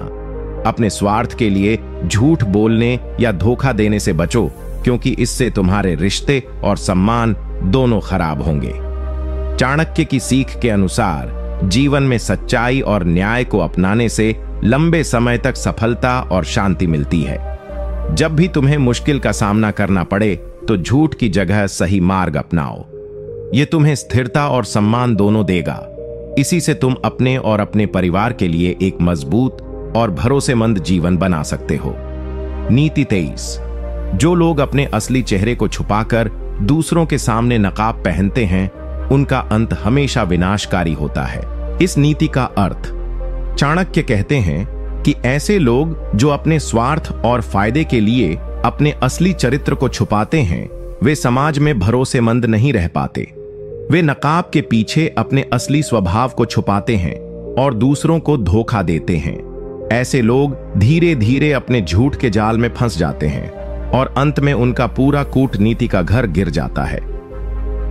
अपने स्वार्थ के लिए झूठ बोलने या धोखा देने से बचो, क्योंकि इससे तुम्हारे रिश्ते और सम्मान दोनों खराब होंगे। चाणक्य की सीख के अनुसार जीवन में सच्चाई और न्याय को अपनाने से लंबे समय तक सफलता और शांति मिलती है। जब भी तुम्हें मुश्किल का सामना करना पड़े तो झूठ की जगह सही मार्ग अपनाओ। यह तुम्हें स्थिरता और सम्मान दोनों देगा। इसी से तुम अपने और अपने परिवार के लिए एक मजबूत और भरोसेमंद जीवन बना सकते हो। नीति 23। जो लोग अपने असली चेहरे को छुपाकर दूसरों के सामने नकाब पहनते हैं, उनका अंत हमेशा विनाशकारी होता है। इस नीति का अर्थ चाणक्य कहते हैं कि ऐसे लोग जो अपने स्वार्थ और फायदे के लिए अपने असली चरित्र को छुपाते हैं, वे समाज में भरोसेमंद नहीं रह पाते। वे नकाब के पीछे अपने असली स्वभाव को छुपाते हैं और दूसरों को धोखा देते हैं। ऐसे लोग धीरे धीरे अपने झूठ के जाल में फंस जाते हैं और अंत में उनका पूरा कूटनीति का घर गिर जाता है।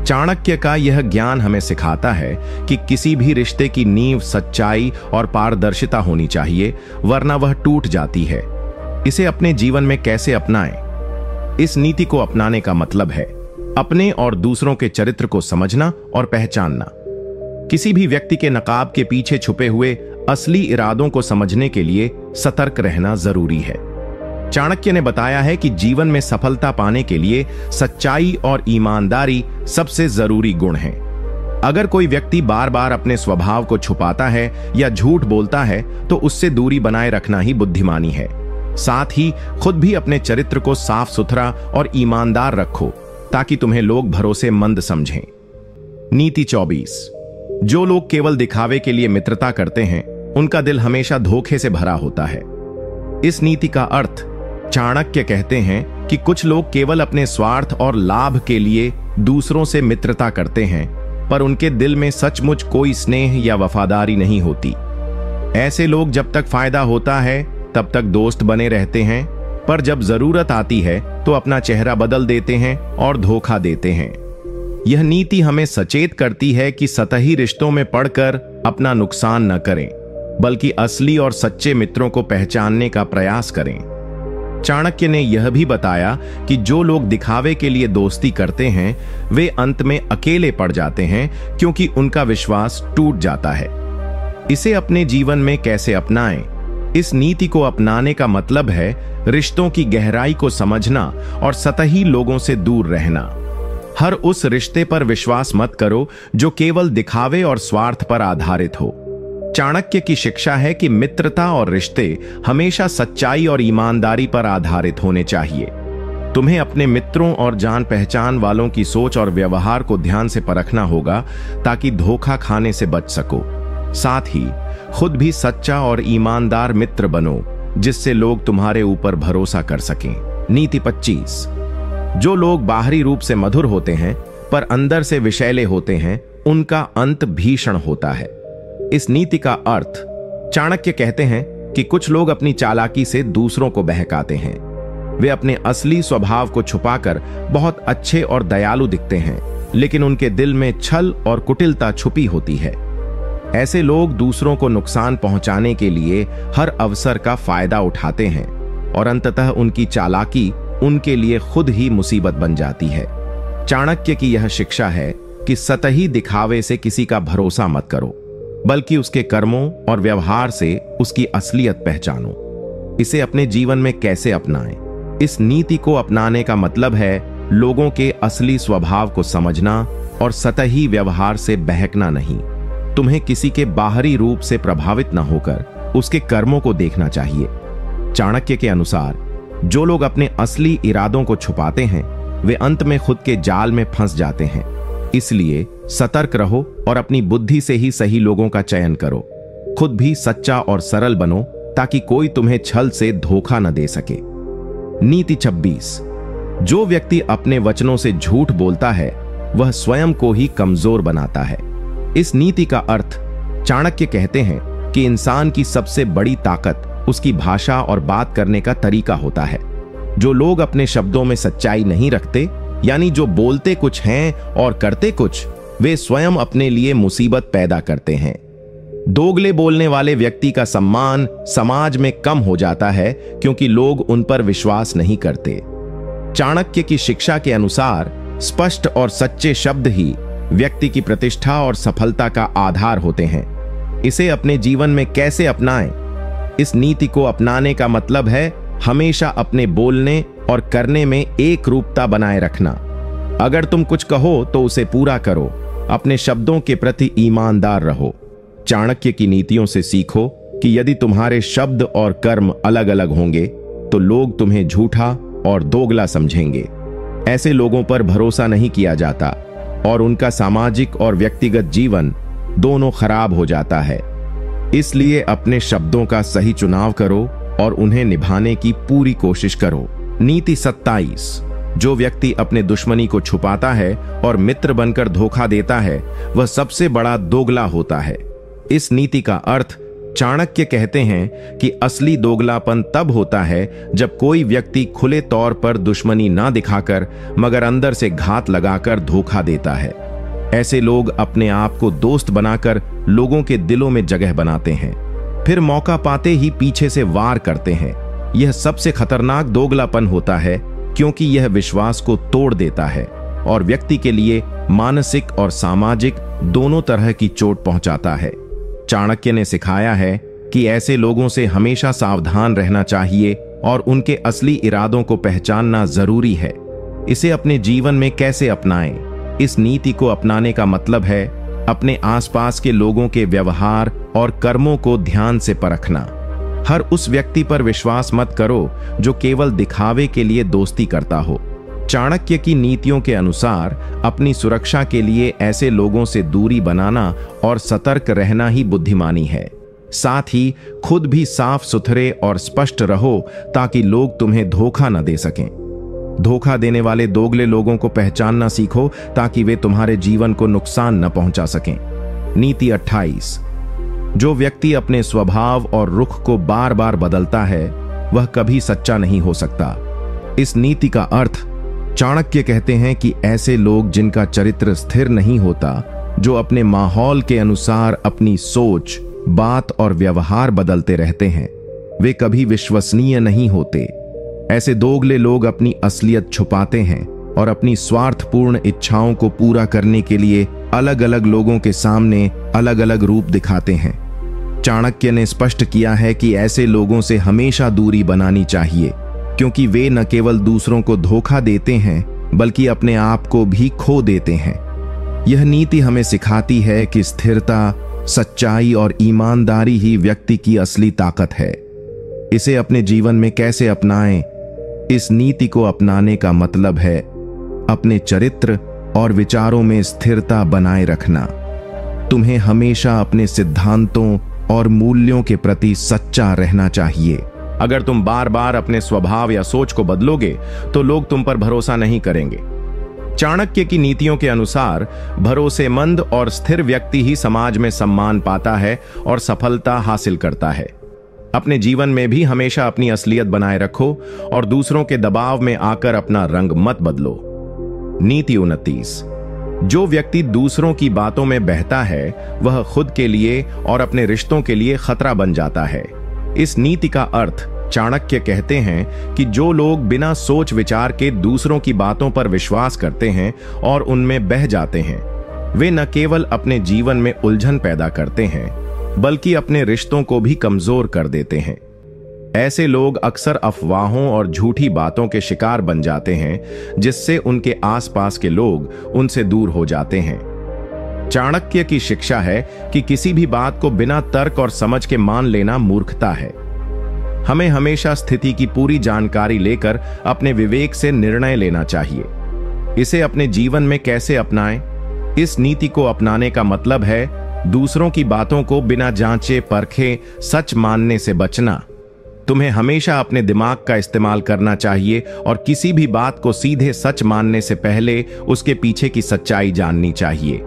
चाणक्य का यह ज्ञान हमें सिखाता है कि किसी भी रिश्ते की नींव सच्चाई और पारदर्शिता होनी चाहिए, वरना वह टूट जाती है। इसे अपने जीवन में कैसे अपनाएं? इस नीति को अपनाने का मतलब है अपने और दूसरों के चरित्र को समझना और पहचानना। किसी भी व्यक्ति के नकाब के पीछे छुपे हुए असली इरादों को समझने के लिए सतर्क रहना जरूरी है। चाणक्य ने बताया है कि जीवन में सफलता पाने के लिए सच्चाई और ईमानदारी सबसे जरूरी गुण हैं। अगर कोई व्यक्ति बार बार अपने स्वभाव को छुपाता है या झूठ बोलता है तो उससे दूरी बनाए रखना ही बुद्धिमानी है। साथ ही खुद भी अपने चरित्र को साफ सुथरा और ईमानदार रखो ताकि तुम्हें लोग भरोसेमंद समझें। नीति 24। जो लोग केवल दिखावे के लिए मित्रता करते हैं, उनका दिल हमेशा धोखे से भरा होता है। इस नीति का अर्थ चाणक्य कहते हैं कि कुछ लोग केवल अपने स्वार्थ और लाभ के लिए दूसरों से मित्रता करते हैं, पर उनके दिल में सचमुच कोई स्नेह या वफादारी नहीं होती। ऐसे लोग जब तक फायदा होता है तब तक दोस्त बने रहते हैं, पर जब जरूरत आती है तो अपना चेहरा बदल देते हैं और धोखा देते हैं। यह नीति हमें सचेत करती है कि सतही रिश्तों में पड़कर अपना नुकसान न करें, बल्कि असली और सच्चे मित्रों को पहचानने का प्रयास करें। चाणक्य ने यह भी बताया कि जो लोग दिखावे के लिए दोस्ती करते हैं, वे अंत में अकेले पड़ जाते हैं क्योंकि उनका विश्वास टूट जाता है। इसे अपने जीवन में कैसे अपनाएं? इस नीति को अपनाने का मतलब है रिश्तों की गहराई को समझना और सतही लोगों से दूर रहना। हर उस रिश्ते पर विश्वास मत करो जो केवल दिखावे और स्वार्थ पर आधारित हो। चाणक्य की शिक्षा है कि मित्रता और रिश्ते हमेशा सच्चाई और ईमानदारी पर आधारित होने चाहिए। तुम्हें अपने मित्रों और जान पहचान वालों की सोच और व्यवहार को ध्यान से परखना होगा ताकि धोखा खाने से बच सको। साथ ही खुद भी सच्चा और ईमानदार मित्र बनो, जिससे लोग तुम्हारे ऊपर भरोसा कर सकें। नीति 25। जो लोग बाहरी रूप से मधुर होते हैं पर अंदर से विषैले होते हैं, उनका अंत भीषण होता है। इस नीति का अर्थ चाणक्य कहते हैं कि कुछ लोग अपनी चालाकी से दूसरों को बहकाते हैं। वे अपने असली स्वभाव को छुपाकर बहुत अच्छे और दयालु दिखते हैं, लेकिन उनके दिल में छल और कुटिलता छुपी होती है। ऐसे लोग दूसरों को नुकसान पहुंचाने के लिए हर अवसर का फायदा उठाते हैं और अंततः उनकी चालाकी उनके लिए खुद ही मुसीबत बन जाती है। चाणक्य की यह शिक्षा है कि सतही दिखावे से किसी का भरोसा मत करो, बल्कि उसके कर्मों और व्यवहार से उसकी असलियत पहचानो। इसे अपने जीवन में कैसे अपनाएं? इस नीति को अपनाने का मतलब है लोगों के असली स्वभाव को समझना और सतही व्यवहार से बहकना नहीं। तुम्हें किसी के बाहरी रूप से प्रभावित न होकर उसके कर्मों को देखना चाहिए। चाणक्य के अनुसार जो लोग अपने असली इरादों को छुपाते हैं, वे अंत में खुद के जाल में फंस जाते हैं। इसलिए सतर्क रहो और अपनी बुद्धि से ही सही लोगों का चयन करो। खुद भी सच्चा और सरल बनो ताकि कोई तुम्हें छल से धोखा न दे सके। नीति 26। जो व्यक्ति अपने वचनों से झूठ बोलता है, वह स्वयं को ही कमजोर बनाता है। इस नीति का अर्थ चाणक्य कहते हैं कि इंसान की सबसे बड़ी ताकत उसकी भाषा और बात करने का तरीका होता है। जो लोग अपने शब्दों में सच्चाई नहीं रखते, यानी जो बोलते कुछ हैं और करते कुछ, वे स्वयं अपने लिए मुसीबत पैदा करते हैं। दोगले बोलने वाले व्यक्ति का सम्मान समाज में कम हो जाता है क्योंकि लोग उन पर विश्वास नहीं करते। चाणक्य की शिक्षा के अनुसार स्पष्ट और सच्चे शब्द ही व्यक्ति की प्रतिष्ठा और सफलता का आधार होते हैं। इसे अपने जीवन में कैसे अपनाएं? इस नीति को अपनाने का मतलब है हमेशा अपने बोलने और करने में एक रूपता बनाए रखना। अगर तुम कुछ कहो तो उसे पूरा करो, अपने शब्दों के प्रति ईमानदार रहो। चाणक्य की नीतियों से सीखो कि यदि तुम्हारे शब्द और कर्म अलग अलग होंगे तो लोग तुम्हें झूठा और दोगला समझेंगे। ऐसे लोगों पर भरोसा नहीं किया जाता और उनका सामाजिक और व्यक्तिगत जीवन दोनों खराब हो जाता है। इसलिए अपने शब्दों का सही चुनाव करो और उन्हें निभाने की पूरी कोशिश करो। नीति 27। जो व्यक्ति अपने दुश्मनी को छुपाता है और मित्र बनकर धोखा देता है वह सबसे बड़ा दोगला होता है। इस नीति का अर्थ चाणक्य कहते हैं कि असली दोगलापन तब होता है जब कोई व्यक्ति खुले तौर पर दुश्मनी ना दिखाकर मगर अंदर से घात लगाकर धोखा देता है। ऐसे लोग अपने आप को दोस्त बनाकर लोगों के दिलों में जगह बनाते हैं, फिर मौका पाते ही पीछे से वार करते हैं। यह सबसे खतरनाक दोगलापन होता है क्योंकि यह विश्वास को तोड़ देता है और व्यक्ति के लिए मानसिक और सामाजिक दोनों तरह की चोट पहुंचाता है। चाणक्य ने सिखाया है कि ऐसे लोगों से हमेशा सावधान रहना चाहिए और उनके असली इरादों को पहचानना जरूरी है। इसे अपने जीवन में कैसे अपनाएं? इस नीति को अपनाने का मतलब है अपने आसपास के लोगों के व्यवहार और कर्मों को ध्यान से परखना। हर उस व्यक्ति पर विश्वास मत करो जो केवल दिखावे के लिए दोस्ती करता हो। चाणक्य की नीतियों के अनुसार अपनी सुरक्षा के लिए ऐसे लोगों से दूरी बनाना और सतर्क रहना ही बुद्धिमानी है। साथ ही खुद भी साफ सुथरे और स्पष्ट रहो ताकि लोग तुम्हें धोखा न दे सकें। धोखा देने वाले दोगले लोगों को पहचानना सीखो ताकि वे तुम्हारे जीवन को नुकसान न पहुंचा सकें। नीति 28। जो व्यक्ति अपने स्वभाव और रुख को बार बार बदलता है वह कभी सच्चा नहीं हो सकता। इस नीति का अर्थ चाणक्य कहते हैं कि ऐसे लोग जिनका चरित्र स्थिर नहीं होता, जो अपने माहौल के अनुसार अपनी सोच, बात और व्यवहार बदलते रहते हैं, वे कभी विश्वसनीय नहीं होते। ऐसे दोगले लोग अपनी असलियत छुपाते हैं और अपनी स्वार्थपूर्ण इच्छाओं को पूरा करने के लिए अलग अलग लोगों के सामने अलग अलग रूप दिखाते हैं। चाणक्य ने स्पष्ट किया है कि ऐसे लोगों से हमेशा दूरी बनानी चाहिए क्योंकि वे न केवल दूसरों को धोखा देते हैं बल्कि अपने आप को भी खो देते हैं। यह नीति हमें सिखाती है कि स्थिरता, सच्चाई और ईमानदारी ही व्यक्ति की असली ताकत है। इसे अपने जीवन में कैसे अपनाएं? इस नीति को अपनाने का मतलब है अपने चरित्र और विचारों में स्थिरता बनाए रखना। तुम्हें हमेशा अपने सिद्धांतों और मूल्यों के प्रति सच्चा रहना चाहिए। अगर तुम बार बार अपने स्वभाव या सोच को बदलोगे तो लोग तुम पर भरोसा नहीं करेंगे। चाणक्य की नीतियों के अनुसार भरोसेमंद और स्थिर व्यक्ति ही समाज में सम्मान पाता है और सफलता हासिल करता है। अपने जीवन में भी हमेशा अपनी असलियत बनाए रखो और दूसरों के दबाव में आकर अपना रंग मत बदलो। नीति 29। जो व्यक्ति दूसरों की बातों में बहता है वह खुद के लिए और अपने रिश्तों के लिए खतरा बन जाता है। इस नीति का अर्थ चाणक्य कहते हैं कि जो लोग बिना सोच विचार के दूसरों की बातों पर विश्वास करते हैं और उनमें बह जाते हैं, वे न केवल अपने जीवन में उलझन पैदा करते हैं बल्कि अपने रिश्तों को भी कमजोर कर देते हैं। ऐसे लोग अक्सर अफवाहों और झूठी बातों के शिकार बन जाते हैं जिससे उनके आसपास के लोग उनसे दूर हो जाते हैं। चाणक्य की शिक्षा है कि किसी भी बात को बिना तर्क और समझ के मान लेना मूर्खता है। हमें हमेशा स्थिति की पूरी जानकारी लेकर अपने विवेक से निर्णय लेना चाहिए। इसे अपने जीवन में कैसे अपनाएं? इस नीति को अपनाने का मतलब है दूसरों की बातों को बिना जांचे परखे सच मानने से बचना। तुम्हें हमेशा अपने दिमाग का इस्तेमाल करना चाहिए और किसी भी बात को सीधे सच मानने से पहले उसके पीछे की सच्चाई जाननी चाहिए।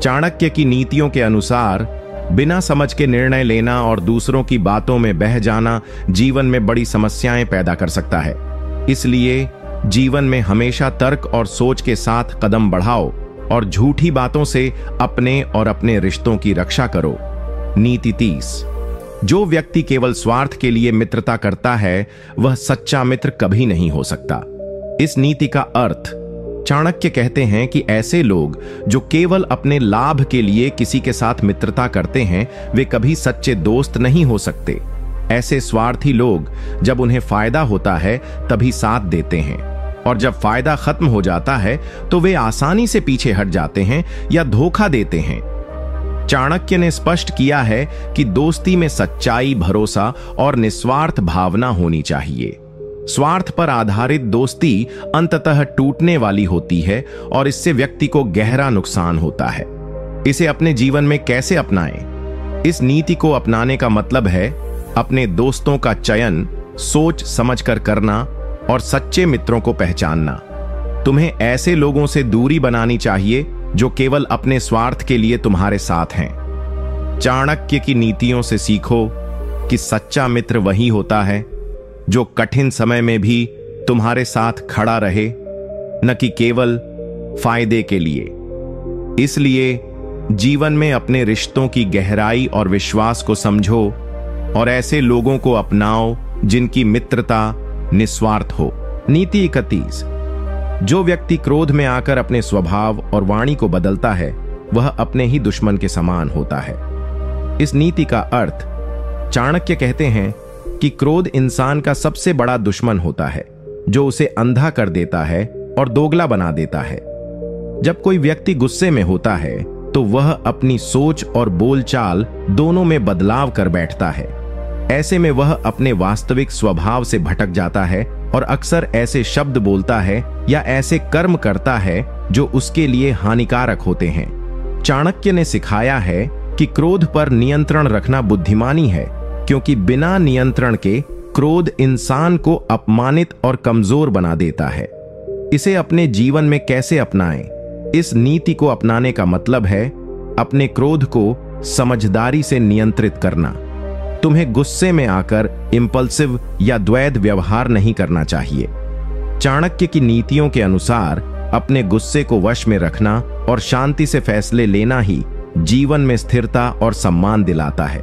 चाणक्य की नीतियों के अनुसार बिना समझ के निर्णय लेना और दूसरों की बातों में बह जाना जीवन में बड़ी समस्याएं पैदा कर सकता है। इसलिए जीवन में हमेशा तर्क और सोच के साथ कदम बढ़ाओ और झूठी बातों से अपने और अपने रिश्तों की रक्षा करो। नीति 30। जो व्यक्ति केवल स्वार्थ के लिए मित्रता करता है वह सच्चा मित्र कभी नहीं हो सकता। इस नीति का अर्थ चाणक्य कहते हैं कि ऐसे लोग जो केवल अपने लाभ के लिए किसी के साथ मित्रता करते हैं, वे कभी सच्चे दोस्त नहीं हो सकते। ऐसे स्वार्थी लोग जब उन्हें फायदा होता है तभी साथ देते हैं, और जब फायदा खत्म हो जाता है तो वे आसानी से पीछे हट जाते हैं या धोखा देते हैं। चाणक्य ने स्पष्ट किया है कि दोस्ती में सच्चाई, भरोसा और निस्वार्थ भावना होनी चाहिए। स्वार्थ पर आधारित दोस्ती अंततः टूटने वाली होती है और इससे व्यक्ति को गहरा नुकसान होता है। इसे अपने जीवन में कैसे अपनाएं? इस नीति को अपनाने का मतलब है अपने दोस्तों का चयन सोच समझकर करना और सच्चे मित्रों को पहचानना। तुम्हें ऐसे लोगों से दूरी बनानी चाहिए जो केवल अपने स्वार्थ के लिए तुम्हारे साथ हैं। चाणक्य की नीतियों से सीखो कि सच्चा मित्र वही होता है जो कठिन समय में भी तुम्हारे साथ खड़ा रहे, न कि केवल फायदे के लिए। इसलिए जीवन में अपने रिश्तों की गहराई और विश्वास को समझो और ऐसे लोगों को अपनाओ जिनकी मित्रता निस्वार्थ हो। नीति 31। जो व्यक्ति क्रोध में आकर अपने स्वभाव और वाणी को बदलता है, वह अपने ही दुश्मन के समान होता है। इस नीति का अर्थ चाणक्य कहते हैं कि क्रोध इंसान का सबसे बड़ा दुश्मन होता है, जो उसे अंधा कर देता है और दोगला बना देता है। जब कोई व्यक्ति गुस्से में होता है तो वह अपनी सोच और बोलचाल दोनों में बदलाव कर बैठता है। ऐसे में वह अपने वास्तविक स्वभाव से भटक जाता है और अक्सर ऐसे शब्द बोलता है या ऐसे कर्म करता है जो उसके लिए हानिकारक होते हैं। चाणक्य ने सिखाया है कि क्रोध पर नियंत्रण रखना बुद्धिमानी है, क्योंकि बिना नियंत्रण के क्रोध इंसान को अपमानित और कमजोर बना देता है। इसे अपने जीवन में कैसे अपनाएं? इस नीति को अपनाने का मतलब है अपने क्रोध को समझदारी से नियंत्रित करना। तुम्हें गुस्से में आकर इंपल्सिव या द्वैध व्यवहार नहीं करना चाहिए। चाणक्य की नीतियों के अनुसार अपने गुस्से को वश में रखना और शांति से फैसले लेना ही जीवन में स्थिरता और सम्मान दिलाता है।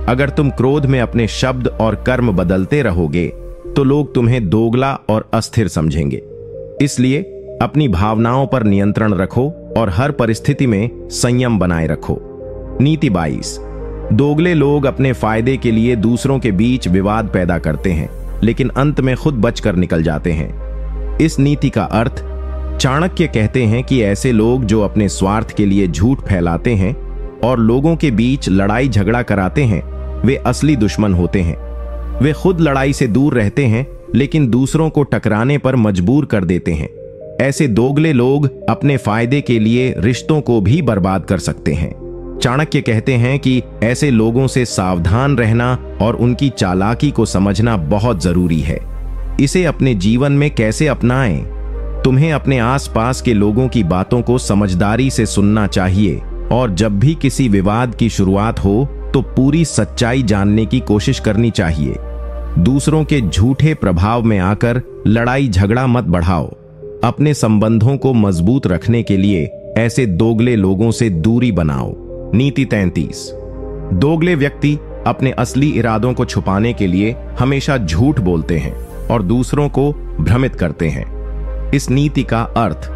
अगर तुम क्रोध में अपने शब्द और कर्म बदलते रहोगे तो लोग तुम्हें दोगला और अस्थिर समझेंगे। इसलिए अपनी भावनाओं पर नियंत्रण रखो और हर परिस्थिति में संयम बनाए रखो। नीति 22। दोगले लोग अपने फायदे के लिए दूसरों के बीच विवाद पैदा करते हैं, लेकिन अंत में खुद बचकर निकल जाते हैं। इस नीति का अर्थ चाणक्य कहते हैं कि ऐसे लोग जो अपने स्वार्थ के लिए झूठ फैलाते हैं और लोगों के बीच लड़ाई झगड़ा कराते हैं, वे असली दुश्मन होते हैं। वे खुद लड़ाई से दूर रहते हैं लेकिन दूसरों को टकराने पर मजबूर कर देते हैं। ऐसे दोगले लोग अपने फायदे के लिए रिश्तों को भी बर्बाद कर सकते हैं। चाणक्य कहते हैं कि ऐसे लोगों से सावधान रहना और उनकी चालाकी को समझना बहुत जरूरी है। इसे अपने जीवन में कैसे अपनाएं? तुम्हें अपने आसपास के लोगों की बातों को समझदारी से सुनना चाहिए और जब भी किसी विवाद की शुरुआत हो तो पूरी सच्चाई जानने की कोशिश करनी चाहिए। दूसरों के झूठे प्रभाव में आकर लड़ाई झगड़ा मत बढ़ाओ। अपने संबंधों को मजबूत रखने के लिए ऐसे दोगले लोगों से दूरी बनाओ। नीति 33। दोगले व्यक्ति अपने असली इरादों को छुपाने के लिए हमेशा झूठ बोलते हैं और दूसरों को भ्रमित करते हैं। इस नीति का अर्थ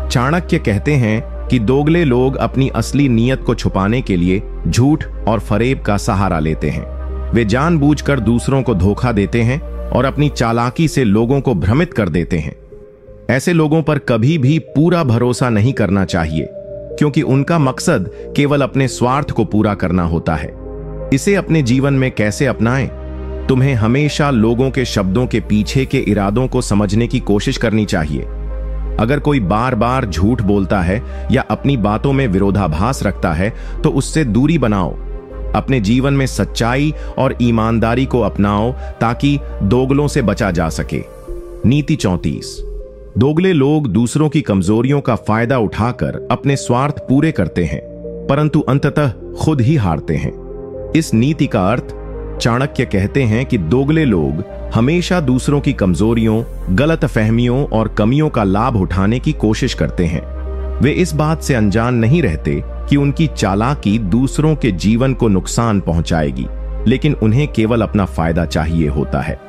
चाणक्य कहते हैं कि दोगले लोग अपनी असली नीयत को छुपाने के लिए झूठ और फरेब का सहारा लेते हैं। वे जानबूझकर दूसरों को धोखा देते हैं और अपनी चालाकी से लोगों को भ्रमित कर देते हैं। ऐसे लोगों पर कभी भी पूरा भरोसा नहीं करना चाहिए, क्योंकि उनका मकसद केवल अपने स्वार्थ को पूरा करना होता है। इसे अपने जीवन में कैसे अपनाएं? तुम्हें हमेशा लोगों के शब्दों के पीछे के इरादों को समझने की कोशिश करनी चाहिए। अगर कोई बार बार झूठ बोलता है या अपनी बातों में विरोधाभास रखता है तो उससे दूरी बनाओ। अपने जीवन में सच्चाई और ईमानदारी को अपनाओ ताकि दोगलों से बचा जा सके। नीति 34। दोगले लोग दूसरों की कमजोरियों का फायदा उठाकर अपने स्वार्थ पूरे करते हैं, परंतु अंततः खुद ही हारते हैं। इस नीति का अर्थ चाणक्य कहते हैं कि दोगले लोग हमेशा दूसरों की कमजोरियों, गलतफहमियों और कमियों का लाभ उठाने की कोशिश करते हैं। वे इस बात से अनजान नहीं रहते कि उनकी चालाकी दूसरों के जीवन को नुकसान पहुंचाएगी, लेकिन उन्हें केवल अपना फायदा चाहिए होता है।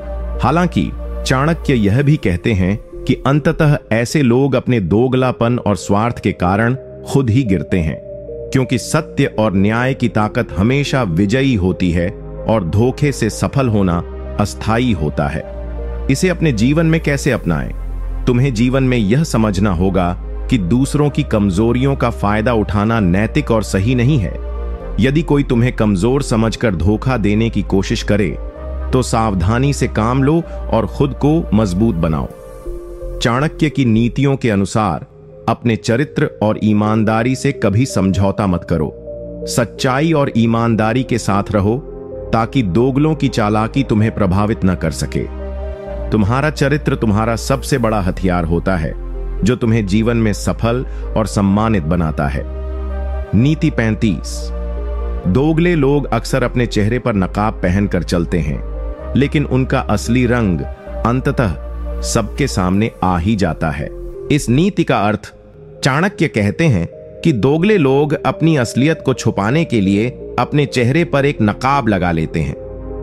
हालांकि चाणक्य यह भी कहते हैं कि अंततः ऐसे लोग अपने दोगलापन और स्वार्थ के कारण खुद ही गिरते हैं, क्योंकि सत्य और न्याय की ताकत हमेशा विजयी होती है और धोखे से सफल होना अस्थायी होता है। इसे अपने जीवन में कैसे अपनाएं? तुम्हें जीवन में यह समझना होगा कि दूसरों की कमजोरियों का फायदा उठाना नैतिक और सही नहीं है। यदि कोई तुम्हें कमजोर समझकर धोखा देने की कोशिश करे तो सावधानी से काम लो और खुद को मजबूत बनाओ। चाणक्य की नीतियों के अनुसार अपने चरित्र और ईमानदारी से कभी समझौता मत करो। सच्चाई और ईमानदारी के साथ रहो ताकि दोगलों की चालाकी तुम्हें प्रभावित न कर सके। तुम्हारा चरित्र तुम्हारा सबसे बड़ा हथियार होता है जो तुम्हें जीवन में सफल और सम्मानित बनाता है। नीति 35। दोगले लोग अक्सर अपने चेहरे पर नकाब पहनकर चलते हैं, लेकिन उनका असली रंग अंततः सबके सामने आ ही जाता है। इस नीति का अर्थ चाणक्य कहते हैं कि दोगले लोग अपनी असलियत को छुपाने के लिए अपने चेहरे पर एक नकाब लगा लेते हैं।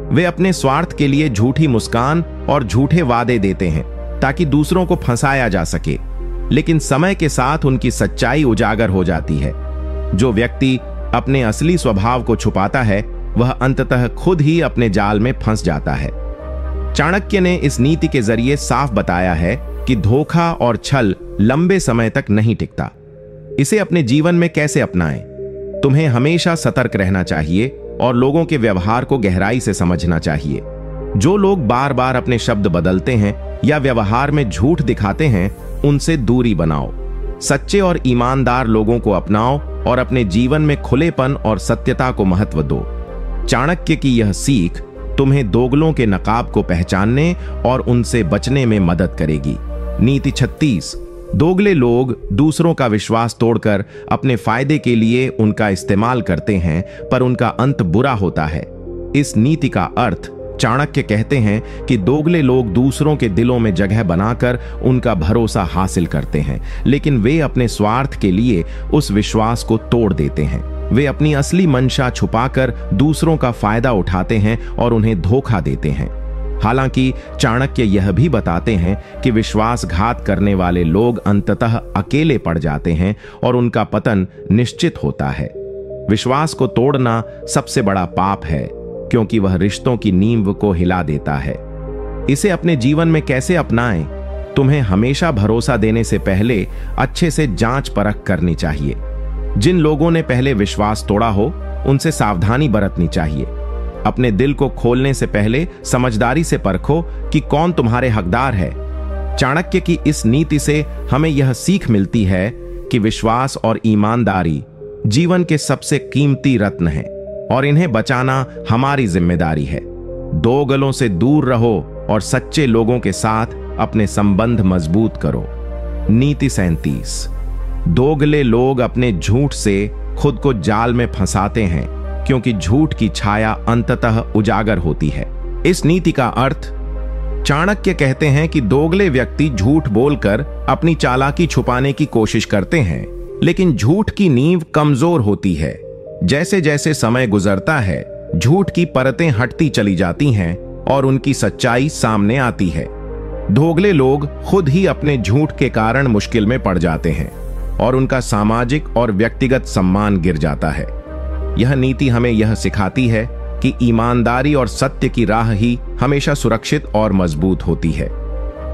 वे अपने स्वार्थ के लिए झूठी मुस्कान और झूठे वादे देते हैं ताकि दूसरों को फंसाया जा सके, लेकिन समय के साथ उनकी सच्चाई उजागर हो जाती है। जो व्यक्ति अपने असली स्वभाव को छुपाता है वह अंततः खुद ही अपने जाल में फंस जाता है। चाणक्य ने इस नीति के जरिए साफ बताया है कि धोखा और छल लंबे समय तक नहीं टिकता। इसे अपने जीवन में कैसे अपनाएं? तुम्हें हमेशा सतर्क रहना चाहिए और लोगों के व्यवहार को गहराई से समझना चाहिए। जो लोग बार बार अपने शब्द बदलते हैं या व्यवहार में झूठ दिखाते हैं, उनसे दूरी बनाओ। सच्चे और ईमानदार लोगों को अपनाओ और अपने जीवन में खुलेपन और सत्यता को महत्व दो। चाणक्य की यह सीख तुम्हें दोगलों के नकाब को पहचानने और उनसे बचने में मदद करेगी। नीति 36। दोगले लोग दूसरों का विश्वास तोड़कर अपने फायदे के लिए उनका इस्तेमाल करते हैं, पर उनका अंत बुरा होता है। इस नीति का अर्थ चाणक्य कहते हैं कि दोगले लोग दूसरों के दिलों में जगह बनाकर उनका भरोसा हासिल करते हैं, लेकिन वे अपने स्वार्थ के लिए उस विश्वास को तोड़ देते हैं। वे अपनी असली मंशा छुपाकर दूसरों का फायदा उठाते हैं और उन्हें धोखा देते हैं। हालांकि चाणक्य यह भी बताते हैं कि विश्वासघात करने वाले लोग अंततः अकेले पड़ जाते हैं और उनका पतन निश्चित होता है। विश्वास को तोड़ना सबसे बड़ा पाप है, क्योंकि वह रिश्तों की नींव को हिला देता है। इसे अपने जीवन में कैसे अपनाएं? तुम्हें हमेशा भरोसा देने से पहले अच्छे से जांच परख करनी चाहिए। जिन लोगों ने पहले विश्वास तोड़ा हो, उनसे सावधानी बरतनी चाहिए। अपने दिल को खोलने से पहले समझदारी से परखो कि कौन तुम्हारे हकदार है। चाणक्य की इस नीति से हमें यह सीख मिलती है कि विश्वास और ईमानदारी जीवन के सबसे कीमती रत्न हैं और इन्हें बचाना हमारी जिम्मेदारी है। दोगलों से दूर रहो और सच्चे लोगों के साथ अपने संबंध मजबूत करो। नीति 37। दोगले लोग अपने झूठ से खुद को जाल में फंसाते हैं, क्योंकि झूठ की छाया अंततः उजागर होती है। इस नीति का अर्थ चाणक्य कहते हैं कि दोगले व्यक्ति झूठ बोलकर अपनी चालाकी छुपाने की कोशिश करते हैं, लेकिन झूठ की नींव कमजोर होती है। जैसे जैसे समय गुजरता है, झूठ की परतें हटती चली जाती हैं और उनकी सच्चाई सामने आती है। दोगले लोग खुद ही अपने झूठ के कारण मुश्किल में पड़ जाते हैं और उनका सामाजिक और व्यक्तिगत सम्मान गिर जाता है। यह नीति हमें यह सिखाती है कि ईमानदारी और सत्य की राह ही हमेशा सुरक्षित और मजबूत होती है।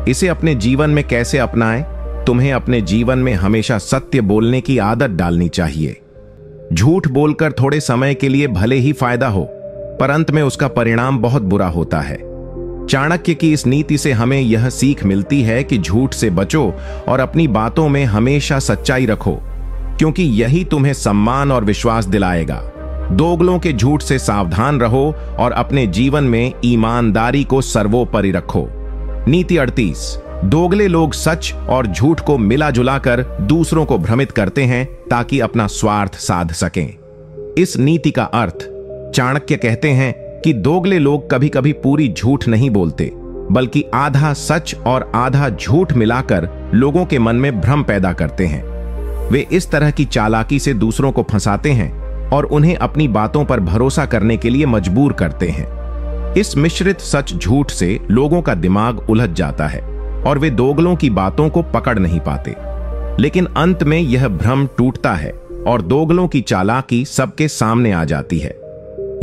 इसे अपने जीवन में कैसे अपनाएं? तुम्हें अपने जीवन में हमेशा सत्य बोलने की आदत डालनी चाहिए। झूठ बोलकर थोड़े समय के लिए भले ही फायदा हो, पर अंत में उसका परिणाम बहुत बुरा होता है। चाणक्य की इस नीति से हमें यह सीख मिलती है कि झूठ से बचो और अपनी बातों में हमेशा सच्चाई रखो, क्योंकि यही तुम्हें सम्मान और विश्वास दिलाएगा। दोगलों के झूठ से सावधान रहो और अपने जीवन में ईमानदारी को सर्वोपरि रखो। नीति 38। दोगले लोग सच और झूठ को मिला जुला कर दूसरों को भ्रमित करते हैं ताकि अपना स्वार्थ साध सकें। इस नीति का अर्थ चाणक्य कहते हैं कि दोगले लोग कभी कभी पूरी झूठ नहीं बोलते, बल्कि आधा सच और आधा झूठ मिलाकर लोगों के मन में भ्रम पैदा करते हैं। वे इस तरह की चालाकी से दूसरों को फंसाते हैं और उन्हें अपनी बातों पर भरोसा करने के लिए मजबूर करते हैं। इस मिश्रित सच झूठ से लोगों का दिमाग उलझ जाता है और वे दोगलों की बातों को पकड़ नहीं पाते। लेकिन अंत में यह भ्रम टूटता है और दोगलों की चालाकी सबके सामने आ जाती है।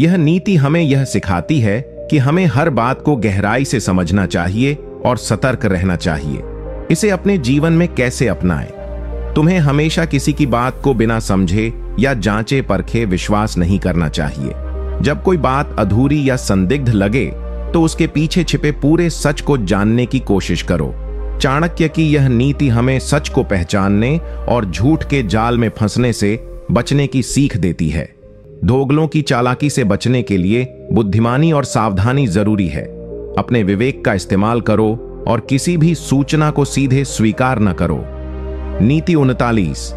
यह नीति हमें यह सिखाती है कि हमें हर बात को गहराई से समझना चाहिए और सतर्क रहना चाहिए। इसे अपने जीवन में कैसे अपनाएं? तुम्हें हमेशा किसी की बात को बिना समझे या जांचे परखे विश्वास नहीं करना चाहिए। जब कोई बात अधूरी या संदिग्ध लगे तो उसके पीछे छिपे पूरे सच को जानने की कोशिश करो। चाणक्य की यह नीति हमें सच को पहचानने और झूठ के जाल में फंसने से बचने की सीख देती है। दोगलों की चालाकी से बचने के लिए बुद्धिमानी और सावधानी जरूरी है। अपने विवेक का इस्तेमाल करो और किसी भी सूचना को सीधे स्वीकार न करो। नीति 39।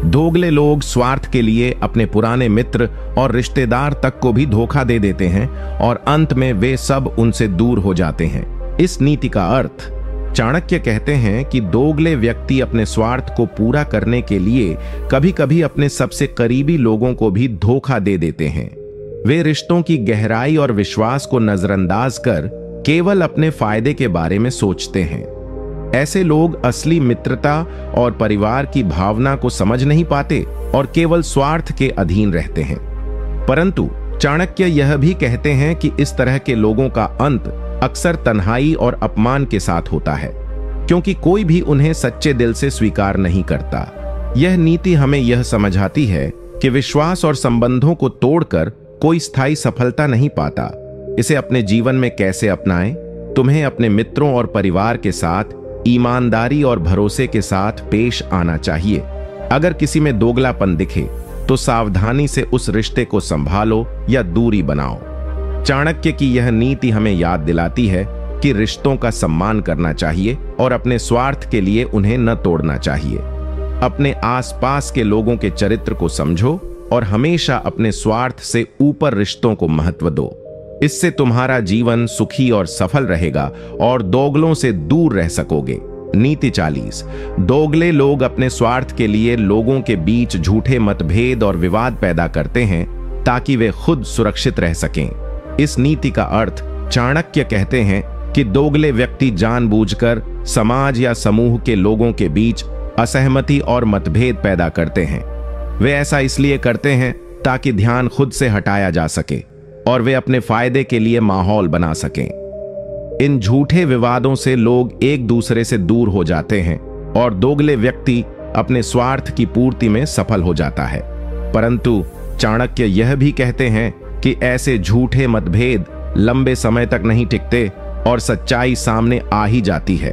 दोगले लोग स्वार्थ के लिए अपने पुराने मित्र और रिश्तेदार तक को भी धोखा दे देते हैं और अंत में वे सब उनसे दूर हो जाते हैं। इस नीति का अर्थ, चाणक्य कहते हैं कि दोगले व्यक्ति अपने स्वार्थ को पूरा करने के लिए कभी कभी अपने सबसे करीबी लोगों को भी धोखा दे देते हैं। वे रिश्तों की गहराई और विश्वास को नजरअंदाज कर केवल अपने फायदे के बारे में सोचते हैं। ऐसे लोग असली मित्रता और परिवार की भावना को समझ नहीं पाते और केवल स्वार्थ के अधीन रहते हैं। परंतु चाणक्य यह भी कहते हैं कि इस तरह के लोगों का अंत अक्सर तन्हाई और अपमान के साथ होता है, क्योंकि कोई भी उन्हें सच्चे दिल से स्वीकार नहीं करता। यह नीति हमें यह समझाती है कि विश्वास और संबंधों को तोड़कर कोई स्थायी सफलता नहीं पाता। इसे अपने जीवन में कैसे अपनाएं? तुम्हें अपने मित्रों और परिवार के साथ ईमानदारी और भरोसे के साथ पेश आना चाहिए। अगर किसी में दोगलापन दिखे तो सावधानी से उस रिश्ते को संभालो या दूरी बनाओ। चाणक्य की यह नीति हमें याद दिलाती है कि रिश्तों का सम्मान करना चाहिए और अपने स्वार्थ के लिए उन्हें न तोड़ना चाहिए। अपने आसपास के लोगों के चरित्र को समझो और हमेशा अपने स्वार्थ से ऊपर रिश्तों को महत्व दो। इससे तुम्हारा जीवन सुखी और सफल रहेगा और दोगलों से दूर रह सकोगे। नीति 40। दोगले लोग अपने स्वार्थ के लिए लोगों के बीच झूठे मतभेद और विवाद पैदा करते हैं ताकि वे खुद सुरक्षित रह सकें। इस नीति का अर्थ, चाणक्य कहते हैं कि दोगले व्यक्ति जानबूझकर समाज या समूह के लोगों के बीच असहमति और मतभेद पैदा करते हैं। वे ऐसा इसलिए करते हैं ताकि ध्यान खुद से हटाया जा सके और वे अपने फायदे के लिए माहौल बना सकें। इन झूठे विवादों से लोग एक दूसरे से दूर हो जाते हैं और दोगले व्यक्ति अपने स्वार्थ की पूर्ति में सफल हो जाता है। परंतु चाणक्य यह भी कहते हैं कि ऐसे झूठे मतभेद लंबे समय तक नहीं टिकते और सच्चाई सामने आ ही जाती है।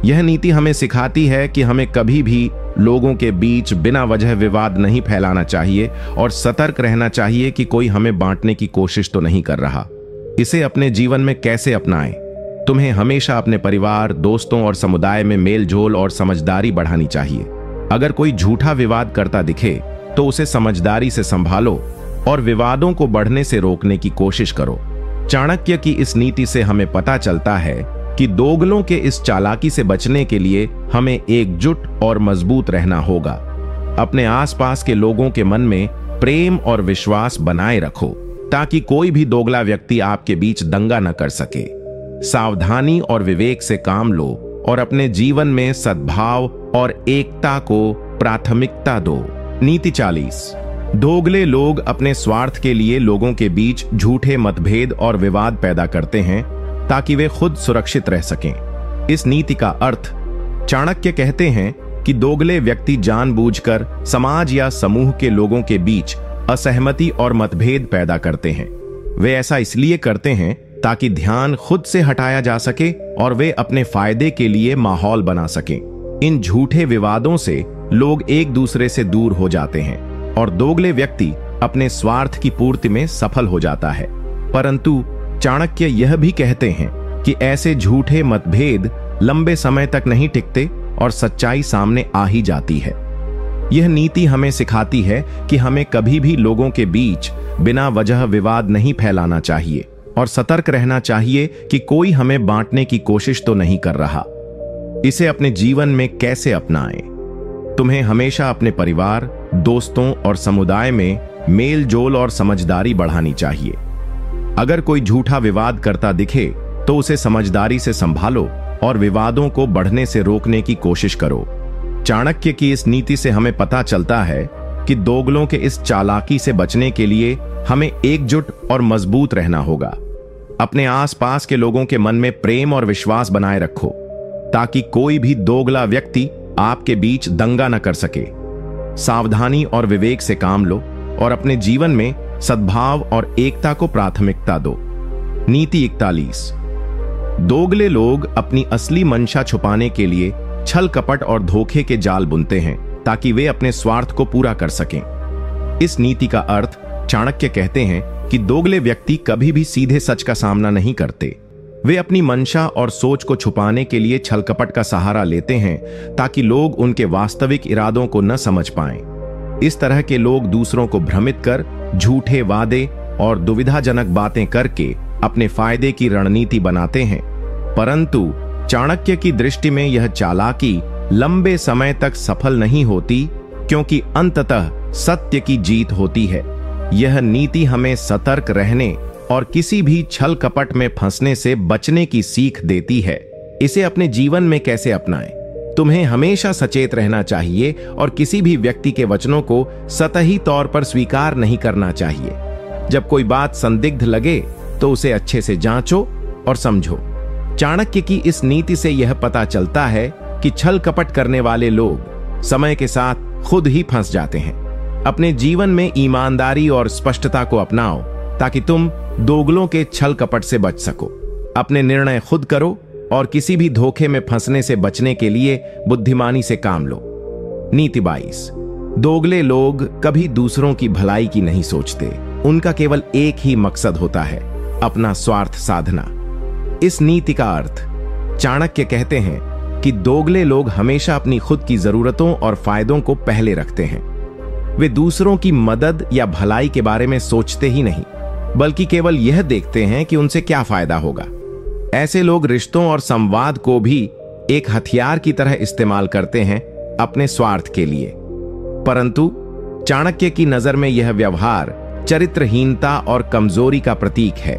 यह नीति हमें सिखाती है कि हमें कभी भी लोगों के बीच बिना वजह विवाद नहीं फैलाना चाहिए और सतर्क रहना चाहिए कि कोई हमें बांटने की कोशिश तो नहीं कर रहा। इसे अपने जीवन में कैसे अपनाएं? तुम्हें हमेशा अपने परिवार, दोस्तों और समुदाय में मेलजोल और समझदारी बढ़ानी चाहिए। अगर कोई झूठा विवाद करता दिखे तो उसे समझदारी से संभालो और विवादों को बढ़ने से रोकने की कोशिश करो। चाणक्य की इस नीति से हमें पता चलता है कि दोगलों के इस चालाकी से बचने के लिए हमें एकजुट और मजबूत रहना होगा। अपने आसपास के लोगों के मन में प्रेम और विश्वास बनाए रखो ताकि कोई भी दोगला व्यक्ति आपके बीच दंगा न कर सके। सावधानी और विवेक से काम लो और अपने जीवन में सद्भाव और एकता को प्राथमिकता दो। नीति 40। दोगले लोग अपने स्वार्थ के लिए लोगों के बीच झूठे मतभेद और विवाद पैदा करते हैं ताकि वे खुद सुरक्षित रह सकें। इस नीति का अर्थ, चाणक्य कहते हैं कि दोगले व्यक्ति जानबूझकर समाज या समूह के लोगों के बीच असहमति और मतभेद पैदा करते हैं। वे ऐसा इसलिए करते हैं ताकि ध्यान खुद से हटाया जा सके और वे अपने फायदे के लिए माहौल बना सकें। इन झूठे विवादों से लोग एक दूसरे से दूर हो जाते हैं और दोगले व्यक्ति अपने स्वार्थ की पूर्ति में सफल हो जाता है। परंतु चाणक्य यह भी कहते हैं कि ऐसे झूठे मतभेद लंबे समय तक नहीं टिकते और सच्चाई सामने आ ही जाती है। यह नीति हमें सिखाती है कि हमें कभी भी लोगों के बीच बिना वजह विवाद नहीं फैलाना चाहिए और सतर्क रहना चाहिए कि कोई हमें बांटने की कोशिश तो नहीं कर रहा। इसे अपने जीवन में कैसे अपनाएं? तुम्हें हमेशा अपने परिवार, दोस्तों और समुदाय में मेल जोल और समझदारी बढ़ानी चाहिए। अगर कोई झूठा विवाद करता दिखे तो उसे समझदारी से संभालो और विवादों को बढ़ने से रोकने की कोशिश करो। चाणक्य की इस नीति से हमें पता चलता है कि दोगलों के इस चालाकी से बचने के लिए हमें एकजुट और मजबूत रहना होगा। अपने आसपास के लोगों के मन में प्रेम और विश्वास बनाए रखो ताकि कोई भी दोगला व्यक्ति आपके बीच दंगा न कर सके। सावधानी और विवेक से काम लो और अपने जीवन में सद्भाव और एकता को प्राथमिकता दो। नीति 41। दोगले लोग अपनी असली मंशा छुपाने के लिए छल कपट और धोखे के जाल बुनते हैं ताकि वे अपने स्वार्थ को पूरा कर सकें। इस नीति का अर्थ चाणक्य कहते हैं कि दोगले व्यक्ति कभी भी सीधे सच का सामना नहीं करते। वे अपनी मंशा और सोच को छुपाने के लिए छल कपट का सहारा लेते हैं ताकि लोग उनके वास्तविक इरादों को न समझ पाएं। इस तरह के लोग दूसरों को भ्रमित कर झूठे वादे और दुविधाजनक बातें करके अपने फायदे की रणनीति बनाते हैं, परंतु चाणक्य की दृष्टि में यह चालाकी लंबे समय तक सफल नहीं होती क्योंकि अंततः सत्य की जीत होती है। यह नीति हमें सतर्क रहने और किसी भी छल कपट में फंसने से बचने की सीख देती है। इसे अपने जीवन में कैसे अपनाएं? तुम्हें हमेशा सचेत रहना चाहिए और किसी भी व्यक्ति के वचनों को सतही तौर पर स्वीकार नहीं करना चाहिए। जब कोई बात संदिग्ध लगे तो उसे अच्छे से जांचो और समझो। चाणक्य की इस नीति से यह पता चलता है कि छल कपट करने वाले लोग समय के साथ खुद ही फंस जाते हैं। अपने जीवन में ईमानदारी और स्पष्टता को अपनाओ ताकि तुम दोगलों के छल कपट से बच सको। अपने निर्णय खुद करो और किसी भी धोखे में फंसने से बचने के लिए बुद्धिमानी से काम लो। नीति 22। दोगले लोग कभी दूसरों की भलाई की नहीं सोचते। उनका केवल एक ही मकसद होता है, अपना स्वार्थ साधना। इस नीति का अर्थ चाणक्य कहते हैं कि दोगले लोग हमेशा अपनी खुद की जरूरतों और फायदों को पहले रखते हैं। वे दूसरों की मदद या भलाई के बारे में सोचते ही नहीं, बल्कि केवल यह देखते हैं कि उनसे क्या फायदा होगा। ऐसे लोग रिश्तों और संवाद को भी एक हथियार की तरह इस्तेमाल करते हैं अपने स्वार्थ के लिए। परंतु चाणक्य की नजर में यह व्यवहार चरित्रहीनता और कमजोरी का प्रतीक है।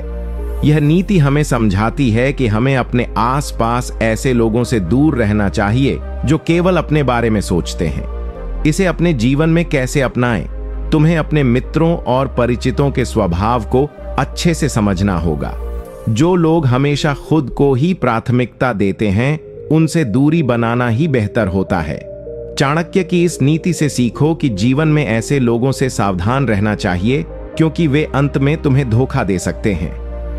यह नीति हमें समझाती है कि हमें अपने आसपास ऐसे लोगों से दूर रहना चाहिए जो केवल अपने बारे में सोचते हैं। इसे अपने जीवन में कैसे अपनाएं? तुम्हें अपने मित्रों और परिचितों के स्वभाव को अच्छे से समझना होगा। जो लोग हमेशा खुद को ही प्राथमिकता देते हैं, उनसे दूरी बनाना ही बेहतर होता है। चाणक्य की इस नीति से सीखो कि जीवन में ऐसे लोगों से सावधान रहना चाहिए क्योंकि वे अंत में तुम्हें धोखा दे सकते हैं।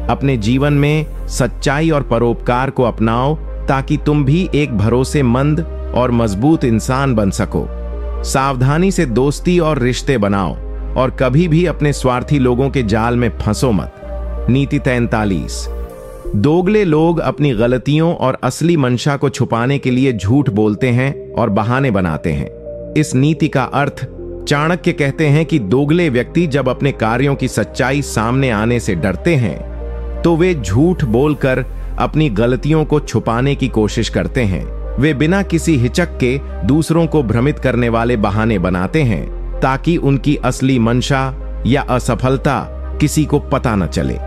अपने जीवन में सच्चाई और परोपकार को अपनाओ ताकि तुम भी एक भरोसेमंद और मजबूत इंसान बन सको। सावधानी से दोस्ती और रिश्ते बनाओ और कभी भी अपने स्वार्थी लोगों के जाल में फंसो मत। नीति 43। दोगले लोग अपनी गलतियों और असली मंशा को छुपाने के लिए झूठ बोलते हैं और बहाने बनाते हैं। इस नीति का अर्थ चाणक्य कहते हैं कि दोगले व्यक्ति जब अपने कार्यों की सच्चाई सामने आने से डरते हैं तो वे झूठ बोलकर अपनी गलतियों को छुपाने की कोशिश करते हैं। वे बिना किसी हिचक के दूसरों को भ्रमित करने वाले बहाने बनाते हैं ताकि उनकी असली मंशा या असफलता किसी को पता न चले।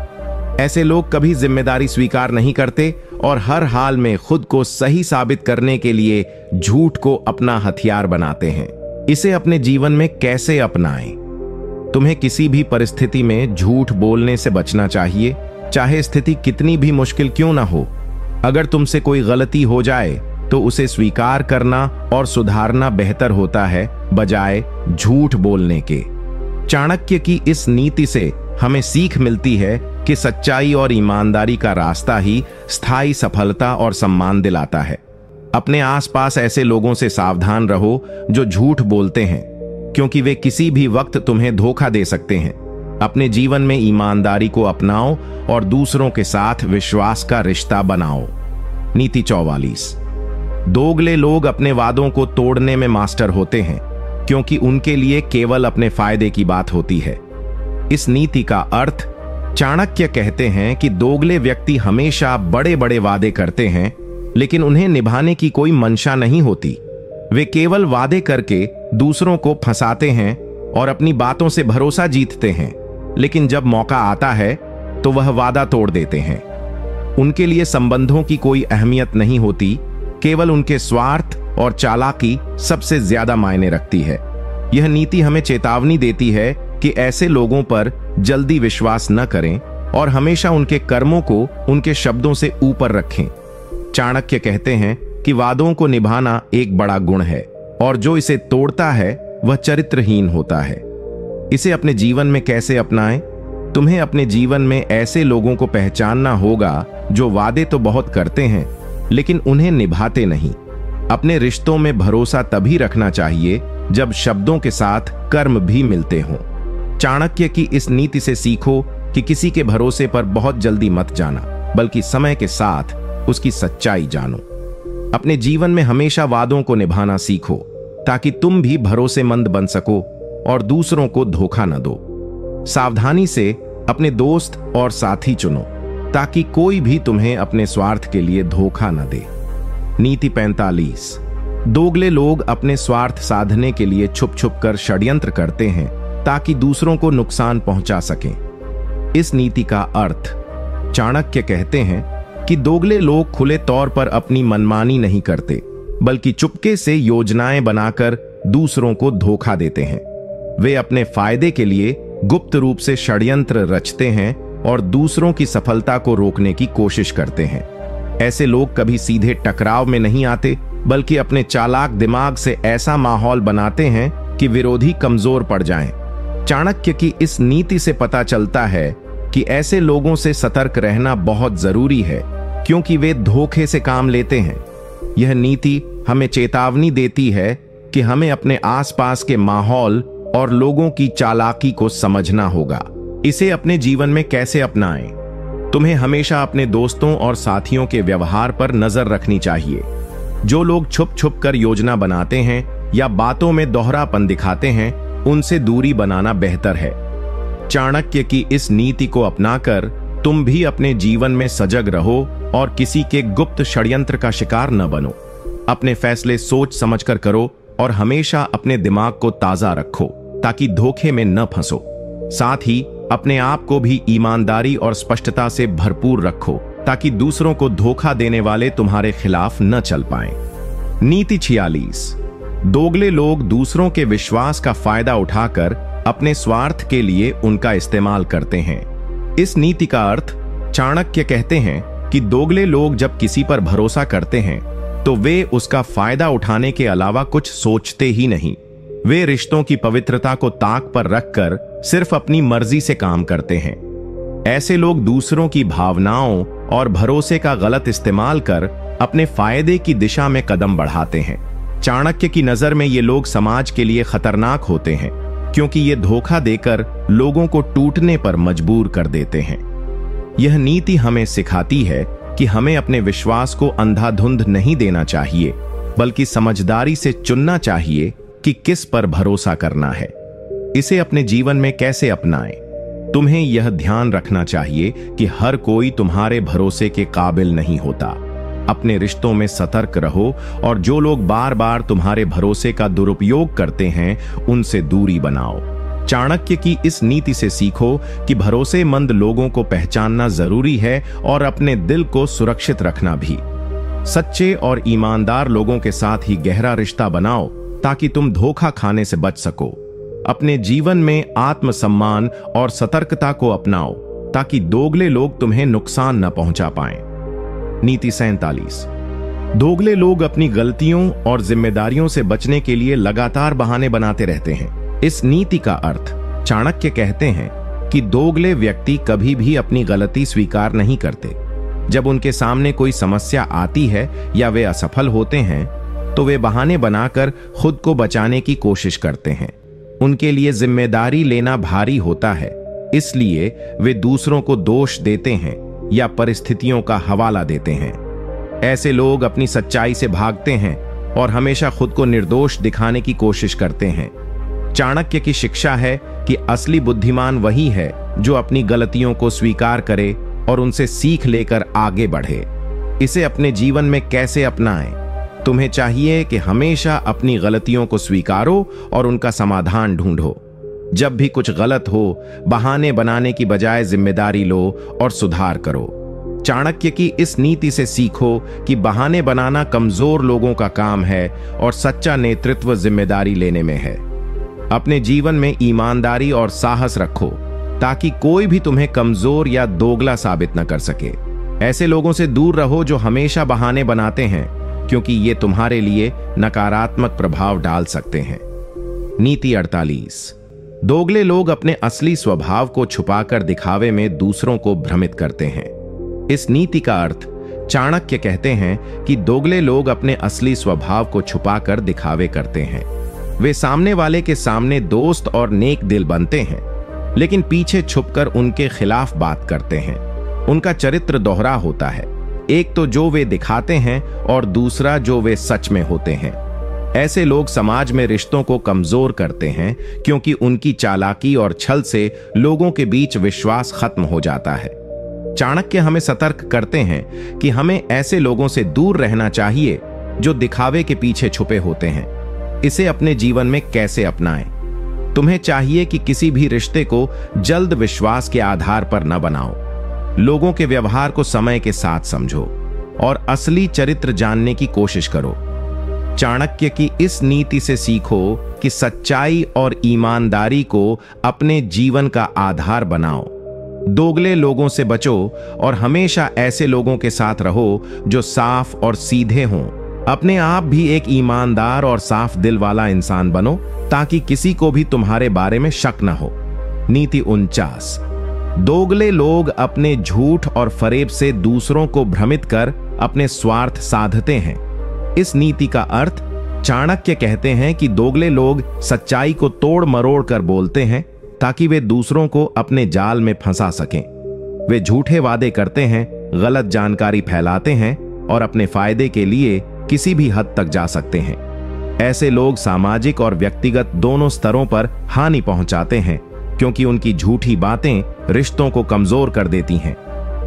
ऐसे लोग कभी जिम्मेदारी स्वीकार नहीं करते और हर हाल में खुद को सही साबित करने के लिए झूठ को अपना हथियार बनाते हैं। इसे अपने जीवन में कैसे अपनाएं? तुम्हें किसी भी परिस्थिति में झूठ बोलने से बचना चाहिए, चाहे स्थिति कितनी भी मुश्किल क्यों ना हो। अगर तुमसे कोई गलती हो जाए तो उसे स्वीकार करना और सुधारना बेहतर होता है बजाय झूठ बोलने के। चाणक्य की इस नीति से हमें सीख मिलती है कि सच्चाई और ईमानदारी का रास्ता ही स्थायी सफलता और सम्मान दिलाता है। अपने आसपास ऐसे लोगों से सावधान रहो जो झूठ बोलते हैं क्योंकि वे किसी भी वक्त तुम्हें धोखा दे सकते हैं। अपने जीवन में ईमानदारी को अपनाओ और दूसरों के साथ विश्वास का रिश्ता बनाओ। नीति 44। दोगले लोग अपने वादों को तोड़ने में मास्टर होते हैं क्योंकि उनके लिए केवल अपने फायदे की बात होती है। इस नीति का अर्थ चाणक्य कहते हैं कि दोगले व्यक्ति हमेशा बड़े बड़े वादे करते हैं लेकिन उन्हें निभाने की कोई मंशा नहीं होती। वे केवल वादे करके दूसरों को फंसाते हैं और अपनी बातों से भरोसा जीतते हैं, लेकिन जब मौका आता है तो वह वादा तोड़ देते हैं। उनके लिए संबंधों की कोई अहमियत नहीं होती, केवल उनके स्वार्थ और चालाकी सबसे ज्यादा मायने रखती है। यह नीति हमें चेतावनी देती है कि ऐसे लोगों पर जल्दी विश्वास न करें और हमेशा उनके कर्मों को उनके शब्दों से ऊपर रखें। चाणक्य कहते हैं कि वादों को निभाना एक बड़ा गुण है और जो इसे तोड़ता है वह चरित्रहीन होता है। इसे अपने जीवन में कैसे अपनाएं? तुम्हें अपने जीवन में ऐसे लोगों को पहचानना होगा जो वादे तो बहुत करते हैं लेकिन उन्हें निभाते नहीं। अपने रिश्तों में भरोसा तभी रखना चाहिए जब शब्दों के साथ कर्म भी मिलते हों। चाणक्य की इस नीति से सीखो कि किसी के भरोसे पर बहुत जल्दी मत जाना, बल्कि समय के साथ उसकी सच्चाई जानो। अपने जीवन में हमेशा वादों को निभाना सीखो ताकि तुम भी भरोसेमंद बन सको और दूसरों को धोखा न दो। सावधानी से अपने दोस्त और साथी चुनो ताकि कोई भी तुम्हें अपने स्वार्थ के लिए धोखा न दे। नीति 45। दोगले लोग अपने स्वार्थ साधने के लिए छुप छुप कर षड्यंत्र करते हैं ताकि दूसरों को नुकसान पहुंचा सकें। इस नीति का अर्थ चाणक्य कहते हैं कि दोगले लोग खुले तौर पर अपनी मनमानी नहीं करते, बल्कि चुपके से योजनाएं बनाकर दूसरों को धोखा देते हैं। वे अपने फायदे के लिए गुप्त रूप से षड्यंत्र रचते हैं और दूसरों की सफलता को रोकने की कोशिश करते हैं। ऐसे लोग कभी सीधे टकराव में नहीं आते, बल्कि अपने चालाक दिमाग से ऐसा माहौल बनाते हैं कि विरोधी कमजोर पड़ जाएं। चाणक्य की इस नीति से पता चलता है कि ऐसे लोगों से सतर्क रहना बहुत जरूरी है, क्योंकि वे धोखे से काम लेते हैं। यह नीति हमें चेतावनी देती है कि हमें अपने आसपास के माहौल और लोगों की चालाकी को समझना होगा। इसे अपने जीवन में कैसे अपनाएं? तुम्हें हमेशा अपने दोस्तों और साथियों के व्यवहार पर नजर रखनी चाहिए। जो लोग छुप छुप कर योजना बनाते हैं या बातों में दोहरापन दिखाते हैं, उनसे दूरी बनाना बेहतर है। चाणक्य की इस नीति को अपनाकर तुम भी अपने जीवन में सजग रहो और किसी के गुप्त षड्यंत्र का शिकार न बनो। अपने फैसले सोच समझकर करो और हमेशा अपने दिमाग को ताजा रखो ताकि धोखे में न फंसो। साथ ही अपने आप को भी ईमानदारी और स्पष्टता से भरपूर रखो ताकि दूसरों को धोखा देने वाले तुम्हारे खिलाफ न चल पाएं। नीति 46। दोगले लोग दूसरों के विश्वास का फायदा उठाकर अपने स्वार्थ के लिए उनका इस्तेमाल करते हैं। इस नीति का अर्थ चाणक्य कहते हैं कि दोगले लोग जब किसी पर भरोसा करते हैं तो वे उसका फायदा उठाने के अलावा कुछ सोचते ही नहीं। वे रिश्तों की पवित्रता को ताक पर रखकर सिर्फ अपनी मर्जी से काम करते हैं। ऐसे लोग दूसरों की भावनाओं और भरोसे का गलत इस्तेमाल कर अपने फायदे की दिशा में कदम बढ़ाते हैं। चाणक्य की नजर में ये लोग समाज के लिए खतरनाक होते हैं, क्योंकि ये धोखा देकर लोगों को टूटने पर मजबूर कर देते हैं। यह नीति हमें सिखाती है कि हमें अपने विश्वास को अंधाधुंध नहीं देना चाहिए, बल्कि समझदारी से चुनना चाहिए कि किस पर भरोसा करना है। इसे अपने जीवन में कैसे अपनाएं? तुम्हें यह ध्यान रखना चाहिए कि हर कोई तुम्हारे भरोसे के काबिल नहीं होता। अपने रिश्तों में सतर्क रहो और जो लोग बार बार तुम्हारे भरोसे का दुरुपयोग करते हैं, उनसे दूरी बनाओ। चाणक्य की इस नीति से सीखो कि भरोसेमंद लोगों को पहचानना जरूरी है और अपने दिल को सुरक्षित रखना भी। सच्चे और ईमानदार लोगों के साथ ही गहरा रिश्ता बनाओ ताकि तुम धोखा खाने से बच सको। अपने जीवन में आत्मसम्मान और सतर्कता को अपनाओ ताकि दोगले लोग तुम्हें नुकसान न पहुंचा पाएं। नीति 47। दोगले लोग अपनी गलतियों और जिम्मेदारियों से बचने के लिए लगातार बहाने बनाते रहते हैं। इस नीति का अर्थ चाणक्य कहते हैं कि दोगले व्यक्ति कभी भी अपनी गलती स्वीकार नहीं करते। जब उनके सामने कोई समस्या आती है या वे असफल होते हैं, तो वे बहाने बनाकर खुद को बचाने की कोशिश करते हैं। उनके लिए जिम्मेदारी लेना भारी होता है, इसलिए वे दूसरों को दोष देते हैं या परिस्थितियों का हवाला देते हैं। ऐसे लोग अपनी सच्चाई से भागते हैं और हमेशा खुद को निर्दोष दिखाने की कोशिश करते हैं। चाणक्य की शिक्षा है कि असली बुद्धिमान वही है जो अपनी गलतियों को स्वीकार करे और उनसे सीख लेकर आगे बढ़े। इसे अपने जीवन में कैसे अपनाएं? तुम्हें चाहिए कि हमेशा अपनी गलतियों को स्वीकारो और उनका समाधान ढूंढो। जब भी कुछ गलत हो, बहाने बनाने की बजाय जिम्मेदारी लो और सुधार करो। चाणक्य की इस नीति से सीखो कि बहाने बनाना कमजोर लोगों का काम है और सच्चा नेतृत्व जिम्मेदारी लेने में है। अपने जीवन में ईमानदारी और साहस रखो ताकि कोई भी तुम्हें कमजोर या दोगला साबित न कर सके। ऐसे लोगों से दूर रहो जो हमेशा बहाने बनाते हैं, क्योंकि ये तुम्हारे लिए नकारात्मक प्रभाव डाल सकते हैं। नीति 48। दोगले लोग अपने असली स्वभाव को छुपाकर दिखावे में दूसरों को भ्रमित करते हैं। इस नीति का अर्थ चाणक्य कहते हैं कि दोगले लोग अपने असली स्वभाव को छुपाकर दिखावे करते हैं। वे सामने वाले के सामने दोस्त और नेक दिल बनते हैं, लेकिन पीछे छुपकर उनके खिलाफ बात करते हैं। उनका चरित्र दोहरा होता है, एक तो जो वे दिखाते हैं और दूसरा जो वे सच में होते हैं। ऐसे लोग समाज में रिश्तों को कमजोर करते हैं, क्योंकि उनकी चालाकी और छल से लोगों के बीच विश्वास खत्म हो जाता है। चाणक्य हमें सतर्क करते हैं कि हमें ऐसे लोगों से दूर रहना चाहिए जो दिखावे के पीछे छुपे होते हैं। इसे अपने जीवन में कैसे अपनाएं? तुम्हें चाहिए कि किसी भी रिश्ते को जल्द विश्वास के आधार पर न बनाओ। लोगों के व्यवहार को समय के साथ समझो और असली चरित्र जानने की कोशिश करो। चाणक्य की इस नीति से सीखो कि सच्चाई और ईमानदारी को अपने जीवन का आधार बनाओ। दोगले लोगों से बचो और हमेशा ऐसे लोगों के साथ रहो जो साफ और सीधे हों। अपने आप भी एक ईमानदार और साफ दिल वाला इंसान बनो, ताकि किसी को भी तुम्हारे बारे में शक न हो। नीति 49। दोगले लोग अपने झूठ और फरेब से दूसरों को भ्रमित कर अपने स्वार्थ साधते हैं। इस नीति का अर्थ चाणक्य कहते हैं कि दोगले लोग सच्चाई को तोड़ मरोड़ कर बोलते हैं ताकि वे दूसरों को अपने जाल में फंसा सकें। वे झूठे वादे करते हैं, गलत जानकारी फैलाते हैं और अपने फायदे के लिए किसी भी हद तक जा सकते हैं। ऐसे लोग सामाजिक और व्यक्तिगत दोनों स्तरों पर हानि पहुंचाते हैं, क्योंकि उनकी झूठी बातें रिश्तों को कमजोर कर देती हैं।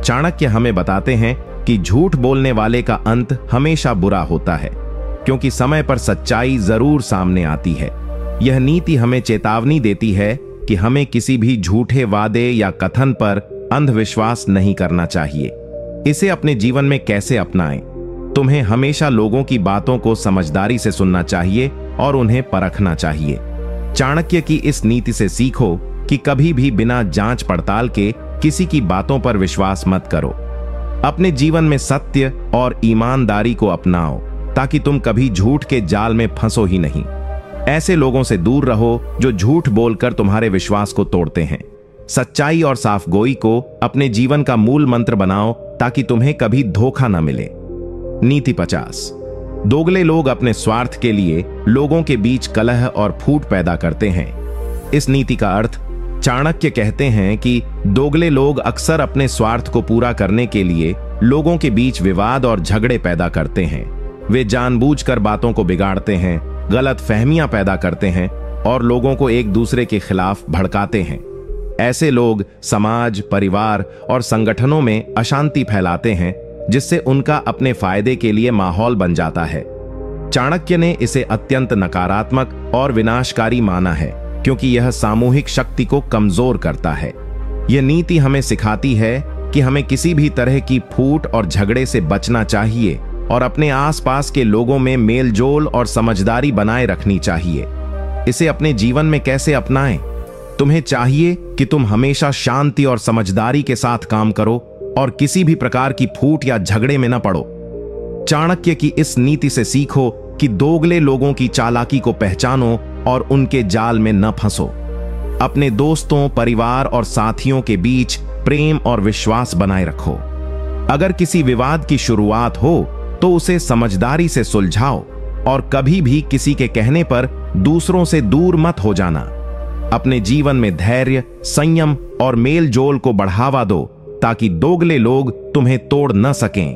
चाणक्य हमें बताते हैं कि झूठ बोलने वाले का अंत हमेशा बुरा होता है, क्योंकि समय पर सच्चाई जरूर सामने आती है। यह नीति हमें चेतावनी देती है कि हमें किसी भी झूठे वादे या कथन पर अंधविश्वास नहीं करना चाहिए। इसे अपने जीवन में कैसे अपनाएं? तुम्हें हमेशा लोगों की बातों को समझदारी से सुनना चाहिए और उन्हें परखना चाहिए। चाणक्य की इस नीति से सीखो कि कभी भी बिना जांच पड़ताल के किसी की बातों पर विश्वास मत करो। अपने जीवन में सत्य और ईमानदारी को अपनाओ, ताकि तुम कभी झूठ के जाल में फंसो ही नहीं। ऐसे लोगों से दूर रहो जो झूठ बोलकर तुम्हारे विश्वास को तोड़ते हैं। सच्चाई और साफगोई को अपने जीवन का मूल मंत्र बनाओ, ताकि तुम्हें कभी धोखा न मिले। नीति 50। दोगले लोग अपने स्वार्थ के लिए लोगों के बीच कलह और फूट पैदा करते हैं। इस नीति का अर्थ चाणक्य कहते हैं कि दोगले लोग अक्सर अपने स्वार्थ को पूरा करने के लिए लोगों के बीच विवाद और झगड़े पैदा करते हैं। वे जानबूझकर बातों को बिगाड़ते हैं, गलत फहमियां पैदा करते हैं और लोगों को एक दूसरे के खिलाफ भड़काते हैं। ऐसे लोग समाज, परिवार और संगठनों में अशांति फैलाते हैं, जिससे उनका अपने फायदे के लिए माहौल बन जाता है। चाणक्य ने इसे अत्यंत नकारात्मक और विनाशकारी माना है, क्योंकि यह सामूहिक शक्ति को कमजोर करता है। यह नीति हमें सिखाती है कि हमें किसी भी तरह की फूट और झगड़े से बचना चाहिए और अपने आसपास के लोगों में मेलजोल और समझदारी बनाए रखनी चाहिए। इसे अपने जीवन में कैसे अपनाएं? तुम्हें चाहिए कि तुम हमेशा शांति और समझदारी के साथ काम करो और किसी भी प्रकार की फूट या झगड़े में न पड़ो। चाणक्य की इस नीति से सीखो कि दोगले लोगों की चालाकी को पहचानो और उनके जाल में न फंसो। अपने दोस्तों, परिवार और साथियों के बीच प्रेम और विश्वास बनाए रखो। अगर किसी विवाद की शुरुआत हो तो उसे समझदारी से सुलझाओ और कभी भी किसी के कहने पर दूसरों से दूर मत हो जाना। अपने जीवन में धैर्य, संयम और मेल जोल को बढ़ावा दो, ताकि दोगले लोग तुम्हें तोड़ न सकें।